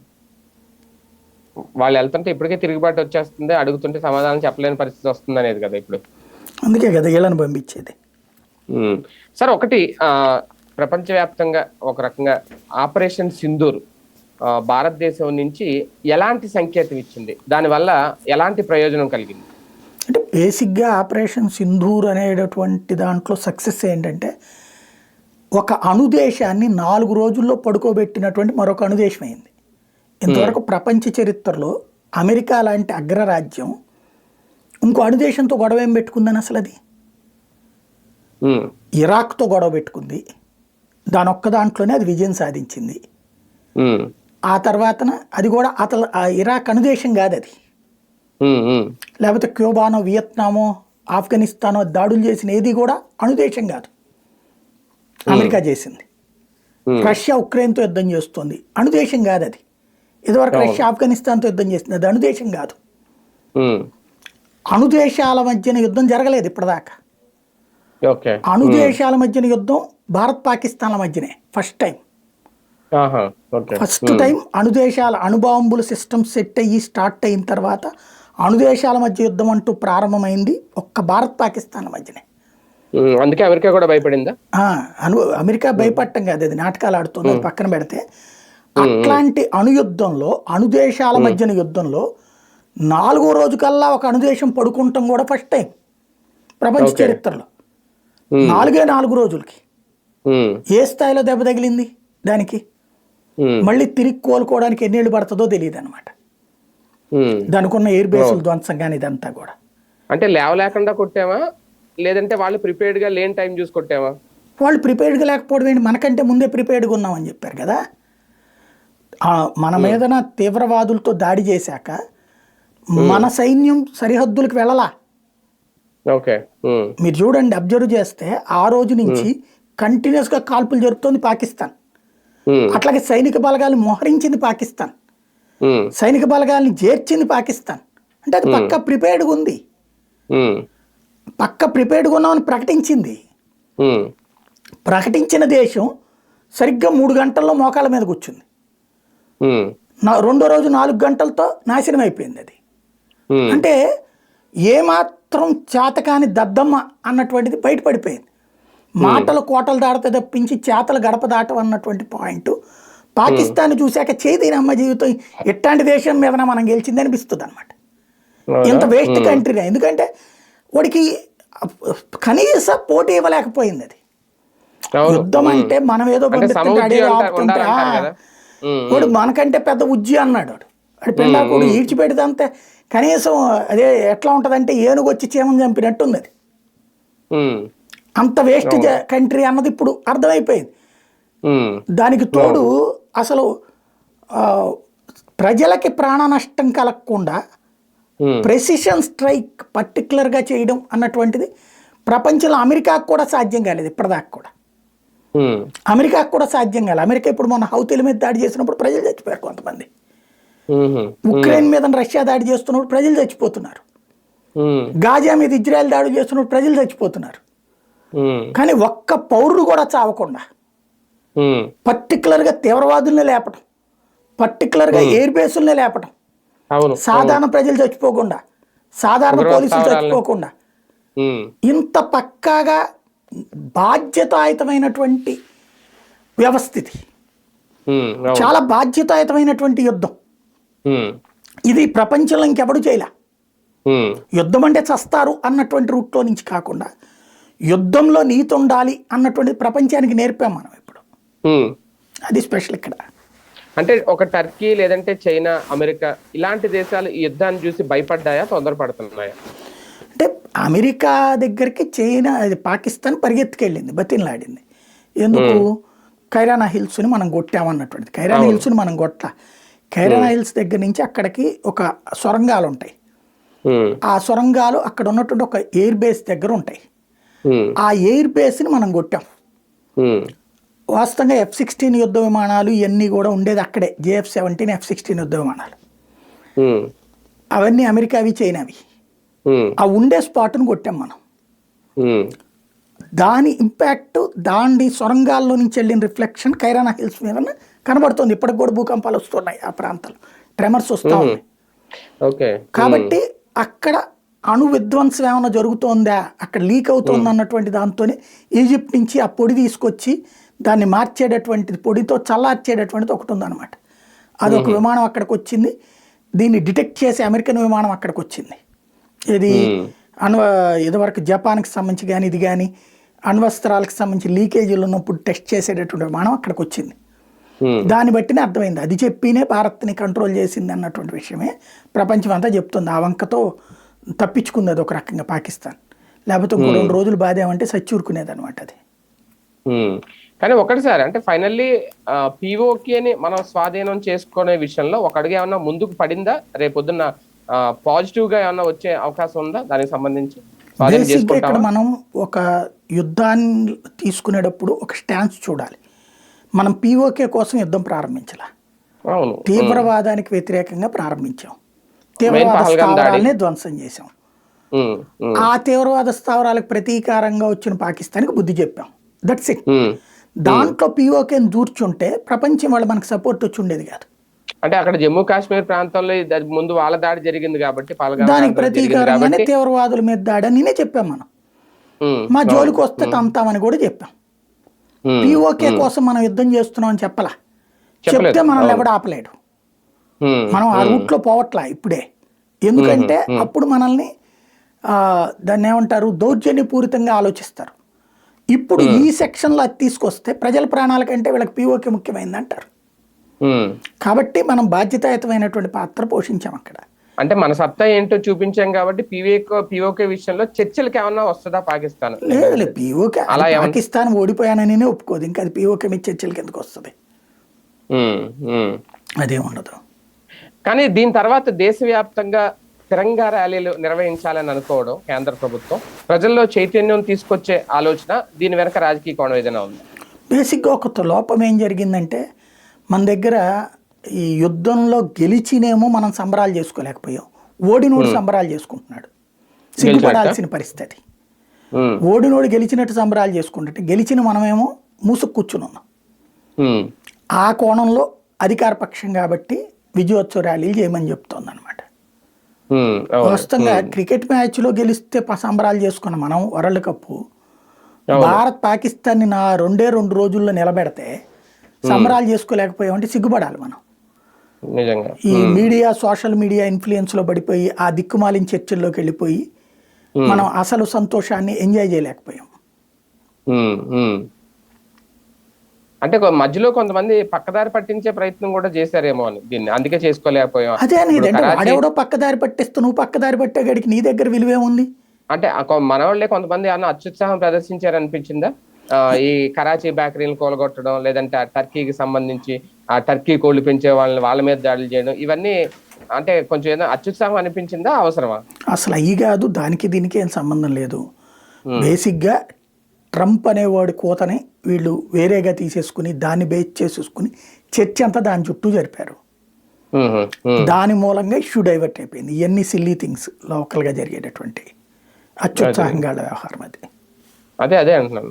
వాళ్ళు వెళ్తుంటే ఇప్పటికే తిరుగుబాటు వచ్చేస్తుంది, అడుగుతుంటే సమాధానం చెప్పలేని పరిస్థితి వస్తుంది అనేది కదా ఇప్పుడు. అందుకే కదా వీళ్ళని పంపించేది. సార్, ఒకటి ప్రపంచవ్యాప్తంగా ఒక రకంగా ఆపరేషన్ సింధూర్ భారతదేశం నుంచి ఎలాంటి సంకేతం ఇచ్చింది, దానివల్ల ఎలాంటి ప్రయోజనం కలిగింది? అంటే బేసిక్గా ఆపరేషన్ సింధూర్ అనేటటువంటి దాంట్లో సక్సెస్ ఏంటంటే, ఒక అణుదేశాన్ని 4 రోజుల్లో పడుకోబెట్టినటువంటి మరొక అణుదేశం అయింది. ఇంతవరకు ప్రపంచ చరిత్రలో అమెరికా లాంటి అగ్రరాజ్యం ఇంకో అణుదేశంతో గొడవ ఏం పెట్టుకుందని అసలు అది? ఇరాక్తో గొడవ పెట్టుకుంది, దాని ఒక్క దాంట్లోనే అది విజయం సాధించింది. ఆ తర్వాతన అది కూడా అసలు ఆ ఇరాక్ అణుదేశం కాదు అది. లేకపోతే క్యూబానో, వియత్నామో, ఆఫ్ఘనిస్తానో దాడులు చేసిన ఏది కూడా అణుదేశం కాదు, అమెరికా చేసింది. రష్యా ఉక్రెయిన్తో యుద్ధం చేస్తుంది, అణుదేశం కాదు అది. ఇదివరకు రష్యా ఆఫ్ఘనిస్తాన్తో యుద్ధం చేసింది, అది అణుదేశం కాదు. అణుదేశాల మధ్యన యుద్ధం జరగలేదు ఇప్పటిదాకా. అణుదేశాల మధ్యన యుద్ధం భారత్ పాకిస్తాన్ల మధ్యనే ఫస్ట్ టైం. ఫస్ట్ టైం అణుదేశాల అణుబాంబుల సిస్టమ్ సెట్ అయ్యి స్టార్ట్ అయిన తర్వాత అణుదేశాల మధ్య యుద్ధం అంటూ ప్రారంభమైంది ఒక్క భారత్ పాకిస్తాన్ల మధ్యనే. అందుకే అమెరికా కూడా భయపడిందా? అమెరికా భయపడటం కాదు, అది నాటకాలు ఆడుతుంది, అది పక్కన పెడితే. అట్లాంటి అణుయుద్ధంలో, అణుదేశాల మధ్యన యుద్ధంలో 4వ రోజు కల్లా ఒక అణుదేశం పడుకుంటాం కూడా ఫస్ట్ టైం ప్రపంచ చరిత్రలో. 4 రోజులకి ఏ స్థాయిలో దెబ్బ తగిలింది దానికి, మళ్ళీ తిరిగి కోలుకోవడానికి ఎన్నేళ్ళు పడుతుందో తెలియదు అనమాట. దానికి ఉన్న ఎయిర్ బేసులు ధ్వంసం కానీ ఇదంతా కూడా. అంటే లేవలేకుండా కొట్టామా, లేదంటే వాళ్ళు ప్రిపేర్డ్ గా లేని టైం చూసి కొట్టామా? వాళ్ళు ప్రిపేర్డ్గా లేకపోవడం ఏంటి, మనకంటే ముందే ప్రిపేర్డ్గా ఉన్నామని చెప్పారు కదా. మన మీదన తీవ్రవాదులతో దాడి చేశాక మన సైన్యం సరిహద్దులకు వెళ్ళలా. ఓకే. మీరు చూడండి, అబ్జర్వ్ చేస్తే ఆ రోజు నుంచి కంటిన్యూస్గా కాల్పులు జరుపుతోంది పాకిస్తాన్. అట్లాగే సైనిక బలగాలను మోహరించింది పాకిస్తాన్, సైనిక బలగాల్ని చేర్చింది పాకిస్తాన్. అంటే అది పక్క ప్రిపేర్డ్గా ఉంది, పక్క ప్రిపేర్డ్గా ఉన్నామని ప్రకటించింది. ప్రకటించిన దేశం సరిగ్గా 3 గంటల్లో మోకాళ్ళ మీద కూర్చుంది. రెండో రోజు 4 గంటలతో నాశనం అయిపోయింది అది. అంటే ఏమాత్రం చేతకాని దద్దమ్మ అన్నటువంటిది బయటపడిపోయింది. మాటలు కోటలు దాడత తప్పించి చేతలు గడప దాటం అన్నటువంటి పాయింట్ పాకిస్తాన్ చూశాక చేదినమ్మ జీవితం ఎట్లాంటి దేశం మీద మనం గెలిచింది అనిపిస్తుంది అనమాట. ఇంత వేస్ట్ కంట్రీనే, ఎందుకంటే వాడికి కనీస పోటీ ఇవ్వలేకపోయింది అది. యుద్ధం అంటే మనం ఏదో పంపిస్తుంటే అడే ఆపుతుంటే వాడు మనకంటే పెద్ద ఉజ్జి అన్నాడు. వాడు పెళ్ళాకుడు ఈడ్చిపెడితే అంతే. కనీసం అదే ఎట్లా ఉంటదంటే ఏనుగు వచ్చి చీమను చంపినట్టుంది అది. అంత వేస్ట్ కంట్రీ అన్నది ఇప్పుడు అర్థమైపోయింది. దానికి తోడు అసలు ప్రజలకి ప్రాణ నష్టం కలగకుండా ప్రెసిషన్ స్ట్రైక్ పర్టికులర్గా చేయడం అన్నటువంటిది ప్రపంచంలో అమెరికాకు కూడా సాధ్యం కాలేదు ఇప్పటిదాకా కూడా. అమెరికాకు కూడా సాధ్యం కాలేదు. అమెరికా ఇప్పుడు మన హౌతీల మీద దాడి చేసినప్పుడు ప్రజలు చచ్చిపోయారు కొంతమంది. ఉక్రెయిన్ మీద రష్యా దాడి చేస్తున్నప్పుడు ప్రజలు చచ్చిపోతున్నారు. గాజా మీద ఇజ్రాయెల్ దాడి చేస్తున్నప్పుడు ప్రజలు చచ్చిపోతున్నారు. కానీ ఒక్క పౌరుడు కూడా చావకుండా పర్టికులర్గా తీవ్రవాదుల్ని లేపటం, పర్టికులర్గా ఎయిర్ బేసుల్ని లేపటం, సాధారణ ప్రజలు చచ్చిపోకుండా, సాధారణ పోలీసులు చచ్చిపోకుండా, ఇంత పక్కాగా బాధ్యతాయుతమైనటువంటి వ్యవస్థితి, చాలా బాధ్యతాయుతమైనటువంటి యుద్ధం ఇది. ప్రపంచంలో ఇంకెవడు చేయలే. యుద్ధం అంటే చస్తారు అన్నటువంటి రూట్లో నుంచి కాకుండా యుద్ధంలో నీతి ఉండాలి అన్నటువంటి ప్రపంచానికి నేర్పాం మనం ఇప్పుడు. అది స్పెషల్ ఇక్కడ. అంటే ఒక టర్కీ లేదంటే చైనా, అమెరికా ఇలాంటి దేశాలు ఈ యుద్ధాన్ని చూసి భయపడ్డాయా, తొందరపడుతున్నాయా? అంటే అమెరికా దగ్గరికి చైనా, అది పాకిస్తాన్ పరిగెత్తుకెళ్ళింది, బతిన్లాడింది. ఎందుకు? కైరానా హిల్స్ని మనం కొట్టామన్నటువంటిది. కైరానా హిల్స్ని మనం కొట్ట, కైరానా హిల్స్ దగ్గర నుంచి అక్కడికి ఒక సొరంగాలు ఉంటాయి. ఆ సొరంగాలు అక్కడ ఉన్నటువంటి ఒక ఎయిర్ బేస్ దగ్గర ఉంటాయి. ఆ ఎయిర్ బేస్ని మనం కొట్టాం. వాస్తవంగా F-16 యుద్ధ విమానాలు ఇవన్నీ కూడా ఉండేది అక్కడే. JF-17 F-16 యుద్ధ విమానాలు అవన్నీ అమెరికావి, చైనావి. ఆ ఉండే స్పాట్ను కొట్టాం మనం. దాని ఇంపాక్ట్, దాని సొరంగాల్లో నుంచి వెళ్ళిన రిఫ్లెక్షన్ కైరానా హిల్స్ మీద కనబడుతుంది. ఇప్పటికి కూడా భూకంపాలు వస్తున్నాయి ఆ ప్రాంతాల్లో, ట్రెమర్స్ వస్తూ ఉన్నాయి. కాబట్టి అక్కడ అణు విధ్వంసం ఏమైనా జరుగుతోందా, అక్కడ లీక్ అవుతోంది అన్నటువంటి దాంతోనే ఈజిప్ట్ నుంచి ఆ పొడి తీసుకొచ్చి దాన్ని మార్చేటటువంటిది, పొడితో చల్లార్చేటటువంటిది ఒకటి ఉందన్నమాట. అదొక విమానం అక్కడికి వచ్చింది. దీన్ని డిటెక్ట్ చేసే అమెరికన్ విమానం అక్కడికి వచ్చింది. ఇది ఇదివరకు జపాన్కి సంబంధించి కానీ ఇది కానీ అణ్వస్త్రాలకు సంబంధించి లీకేజీలు ఉన్నప్పుడు టెస్ట్ చేసేటటువంటి విమానం అక్కడికి వచ్చింది. దాన్ని బట్టినే అర్థమైంది. అది చెప్పినే భారత్ని కంట్రోల్ చేసింది అన్నటువంటి విషయమే ప్రపంచం అంతా చెప్తుంది. ఆ వంకతో తప్పించుకుంది అది ఒక రకంగా పాకిస్తాన్. లేకపోతే ఇంకో 2 రోజులు బాధేమంటే సచ్చూరుకునేది అనమాట అది. కానీ ఒకటి సార్, అంటే ఫైనల్లీ POKని మనం స్వాధీనం చేసుకునే విషయంలో ఒక అడుగు ఏమన్నా ముందుకు పడిందా? రేపొద్దున్న పాజిటివ్ గా ఏమన్నా వచ్చే అవకాశం ఉందా దానికి సంబంధించి? ఇక్కడ మనం ఒక యుద్ధాన్ని తీసుకునేటప్పుడు ఒక స్టాన్స్ చూడాలి. మనం POK కోసం యుద్ధం ప్రారంభించాల, తీవ్రవాదానికి వ్యతిరేకంగా ప్రారంభించాం. తీవ్రవాద స్థావరాలనే ధ్వంసం చేశాం. ఆ తీవ్రవాద స్థావరాలకు ప్రతీకారంగా వచ్చిన పాకిస్తాన్కి బుద్ధి చెప్పాం. That's it. దాంట్లో POKని దూర్చుంటే ప్రపంచం వాళ్ళు మనకు సపోర్ట్ వచ్చి ఉండేది కాదు. అంటే అక్కడ జమ్మూ కాశ్మీర్ ప్రాంతంలో ముందు వాళ్ళ దాడి జరిగింది కాబట్టి దానికి ప్రతీకారంగానే తీవ్రవాదుల మీద దాడి అని నేనే చెప్పాం. మనం మా జోలికి వస్తే తంతామని కూడా చెప్పాం. POK కోసం మనం యుద్ధం చేస్తున్నాం అని చెప్పలా. చెప్తే మనల్ని ఎవడు ఆపలేడు. మనం ఆ రూట్లో పోవట్లా ఇప్పుడే. ఎందుకంటే అప్పుడు మనల్ని దాన్ని ఏమంటారు, దౌర్జన్యపూరితంగా ఆలోచిస్తారు. ఇప్పుడు ఈ సెక్షన్లో అది తీసుకొస్తే ప్రజల ప్రాణాల కంటే వీళ్ళకి POK ముఖ్యమైంది అంటారు. కాబట్టి మనం బాధ్యతాయుతమైనటువంటి పాత్ర పోషించాం అక్కడ. అంటే మన సత్తా ఏంటో చూపించాం కాబట్టి పిఓకే విషయంలో చర్చలకు ఏమన్నా వస్తుందా పాకిస్తాన్? లేదు పిఓకే అలా పాకిస్తాన్ ఓడిపోయానని ఒప్పుకోదు, ఇంకా అది పిఓకే మీద చర్చలకి ఎందుకు వస్తుంది, అదేం ఉండదు. కానీ దీని తర్వాత దేశవ్యాప్తంగా తిరంగా ర్యాలీలు నిర్వహించాలని అనుకోవడం కేంద్ర ప్రభుత్వం, ప్రజల్లో చైతన్యం తీసుకొచ్చే ఆలోచన, దీని వెనక రాజకీయ కోణం ఏదైనా ఉంది? బేసిక్గా ఒక లోపం ఏం జరిగిందంటే మన దగ్గర ఈ యుద్ధంలో గెలిచినేమో మనం సంబరాలు చేసుకోలేకపోయాం, ఓడినోడు సంబరాలు చేసుకుంటున్నాడు, సిగ్గుపడాల్సిన పరిస్థితి. ఓడినోడు గెలిచినట్టు సంబరాలు చేసుకుంటే గెలిచిన మనమేమో మూసుకు కూర్చుని ఉన్నాం. ఆ కోణంలో అధికార పక్షం కాబట్టి విజయోత్సవ ర్యాలీలు చేయమని చెప్తోంది అనమాట. వాస్తవంగా క్రికెట్ మ్యాచ్లో గెలిస్తే సంబరాలు చేసుకున్న మనం వరల్డ్ కప్, భారత్ పాకిస్తాన్ని 2 రోజుల్లో నిలబెడితే సంబరాలు చేసుకోలేకపోయామంటే సిగ్గుపడాలి మనం. ఈ మీడియా, సోషల్ మీడియా ఇన్ఫ్లుయెన్స్ లో పడిపోయి ఆ దిక్కుమాలిన చర్చల్లోకి వెళ్ళిపోయి మనం అసలు సంతోషాన్ని ఎంజాయ్ చేయలేకపోయాం. అంటే మధ్యలో కొంతమంది పక్కదారి పట్టించే ప్రయత్నం కూడా చేశారేమో అని దీన్ని, అందుకే చేసుకోలేకపోయాం. అదే అనేది అంటే వాడెవడో పక్కదారి పట్టిస్తూ నువ్వు పక్కదారి పట్టే గడికి నీ దగ్గర విలువేముంది? అంటే మన వాళ్ళే కొంతమంది అన్న అత్యుత్సాహం ప్రదర్శించారనిపించిందా? ఈ కరాచీ బేకరీలు కూలగొట్టడం, లేదంటే టర్కీకి సంబంధించి ఆ టర్కీ కోళ్లు పెంచే వాళ్ళ మీద దాడులు చేయడం, ఇవన్నీ అంటే కొంచెం ఏదో అత్యుత్సాహం అనిపించిందా, అవసరమా? అసలు అయ్యి కాదు, దానికి దీనికి ఏం సంబంధం లేదు. బేసిక్ గా ట్రంప్ అనేవాడి కోతని వీళ్ళు వేరేగా తీసేసుకుని దాన్ని బేస్ చేసేసుకుని చర్చ అంతా దాని చుట్టూ జరిపారు. దాని మూలంగా ఇష్యూ డైవర్ట్ అయిపోయింది. ఇవన్నీ సిల్లీ థింగ్స్ లోకల్ గా జరిగేటటువంటి అత్యుత్సాహంగా వ్యవహారం అది. అదే అంటున్నాను,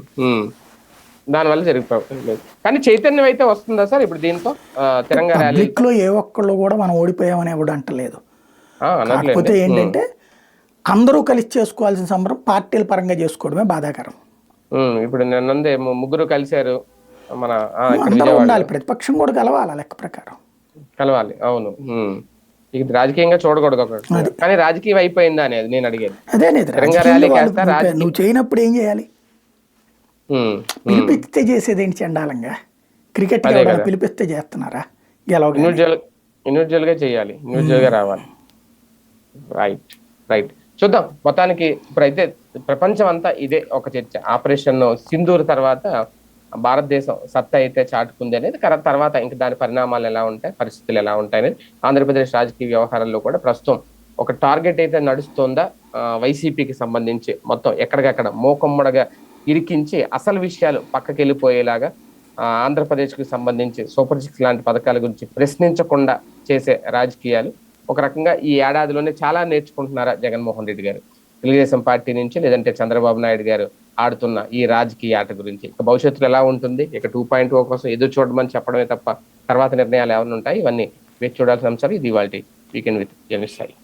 దానివల్ల జరిగిపోయింది. కానీ చైతన్యం అయితే వస్తుందా సార్ ఇప్పుడు దీంతో? తెలంగాణ పబ్లిక్ లో ఏ ఒక్కళ్ళు కూడా మనం ఓడిపోయామని ఎవడు అంటలేదు. కాకపోతే ఏంటంటే అందరూ కలిసి చేసుకోవాల్సిన సంబరం పార్టీల పరంగా చేసుకోవడమే బాధాకరం. ఇప్పుడు నిన్నందే 3 కలిశారు, మన ఉండాలి, ప్రతిపక్షం కూడా కలవాలి, లెక్క ప్రకారం కలవాలి. అవును, ఇది రాజకీయంగా చూడకూడదు ఒకటి, కానీ రాజకీయం అయిపోయిందా అనేది నేను అడిగేది. అదే నువ్వు చేయనప్పుడు ఏం చేయాలి? పిలిపిస్తే చేసేది ఏంటి చండాలంగా? క్రికెట్ పిలిపిస్తే చేస్తున్నారా? ఇండివిజువల్ గా చేయాలి, ఇండివిజువల్ గా రావాలి. రైట్ చూద్దాం. మొత్తానికి ఇప్పుడైతే ప్రపంచం అంతా ఇదే ఒక చర్చ. ఆపరేషన్ సింధూర్ తర్వాత భారతదేశం సత్తా అయితే చాటుకుంది అనేది, తర్వాత ఇంకా దాని పరిణామాలు ఎలా ఉంటాయి, పరిస్థితులు ఎలా ఉంటాయి అనేది ఆంధ్రప్రదేశ్ రాజకీయ వ్యవహారాల్లో కూడా ప్రస్తుతం ఒక టార్గెట్ అయితే నడుస్తుందా వైసీపీకి సంబంధించి, మొత్తం ఎక్కడికక్కడ మోకమ్మడగా ఇరికించి అసలు విషయాలు పక్కకి వెళ్ళిపోయేలాగా ఆంధ్రప్రదేశ్కి సంబంధించి సూపర్ 6 లాంటి పథకాల గురించి ప్రశ్నించకుండా చేసే రాజకీయాలు ఒక రకంగా ఈ ఏడాదిలోనే చాలా నేర్చుకుంటున్నారా జగన్మోహన్ రెడ్డి గారు తెలుగుదేశం పార్టీ నుంచి, లేదంటే చంద్రబాబు నాయుడు గారు ఆడుతున్న ఈ రాజకీయ ఆట గురించి? ఇక భవిష్యత్తులో ఎలా ఉంటుంది, ఇక 2.0 కోసం ఎదురు చూడమని చెప్పడమే తప్ప తర్వాత నిర్ణయాలు ఏమైనా ఉంటాయి? ఇవన్నీ వేచి చూడాల్సిన అంశాలు. ఇది ఇవాల్టి వీకెండ్ విత్ జర్నలిస్ట్ సాయి.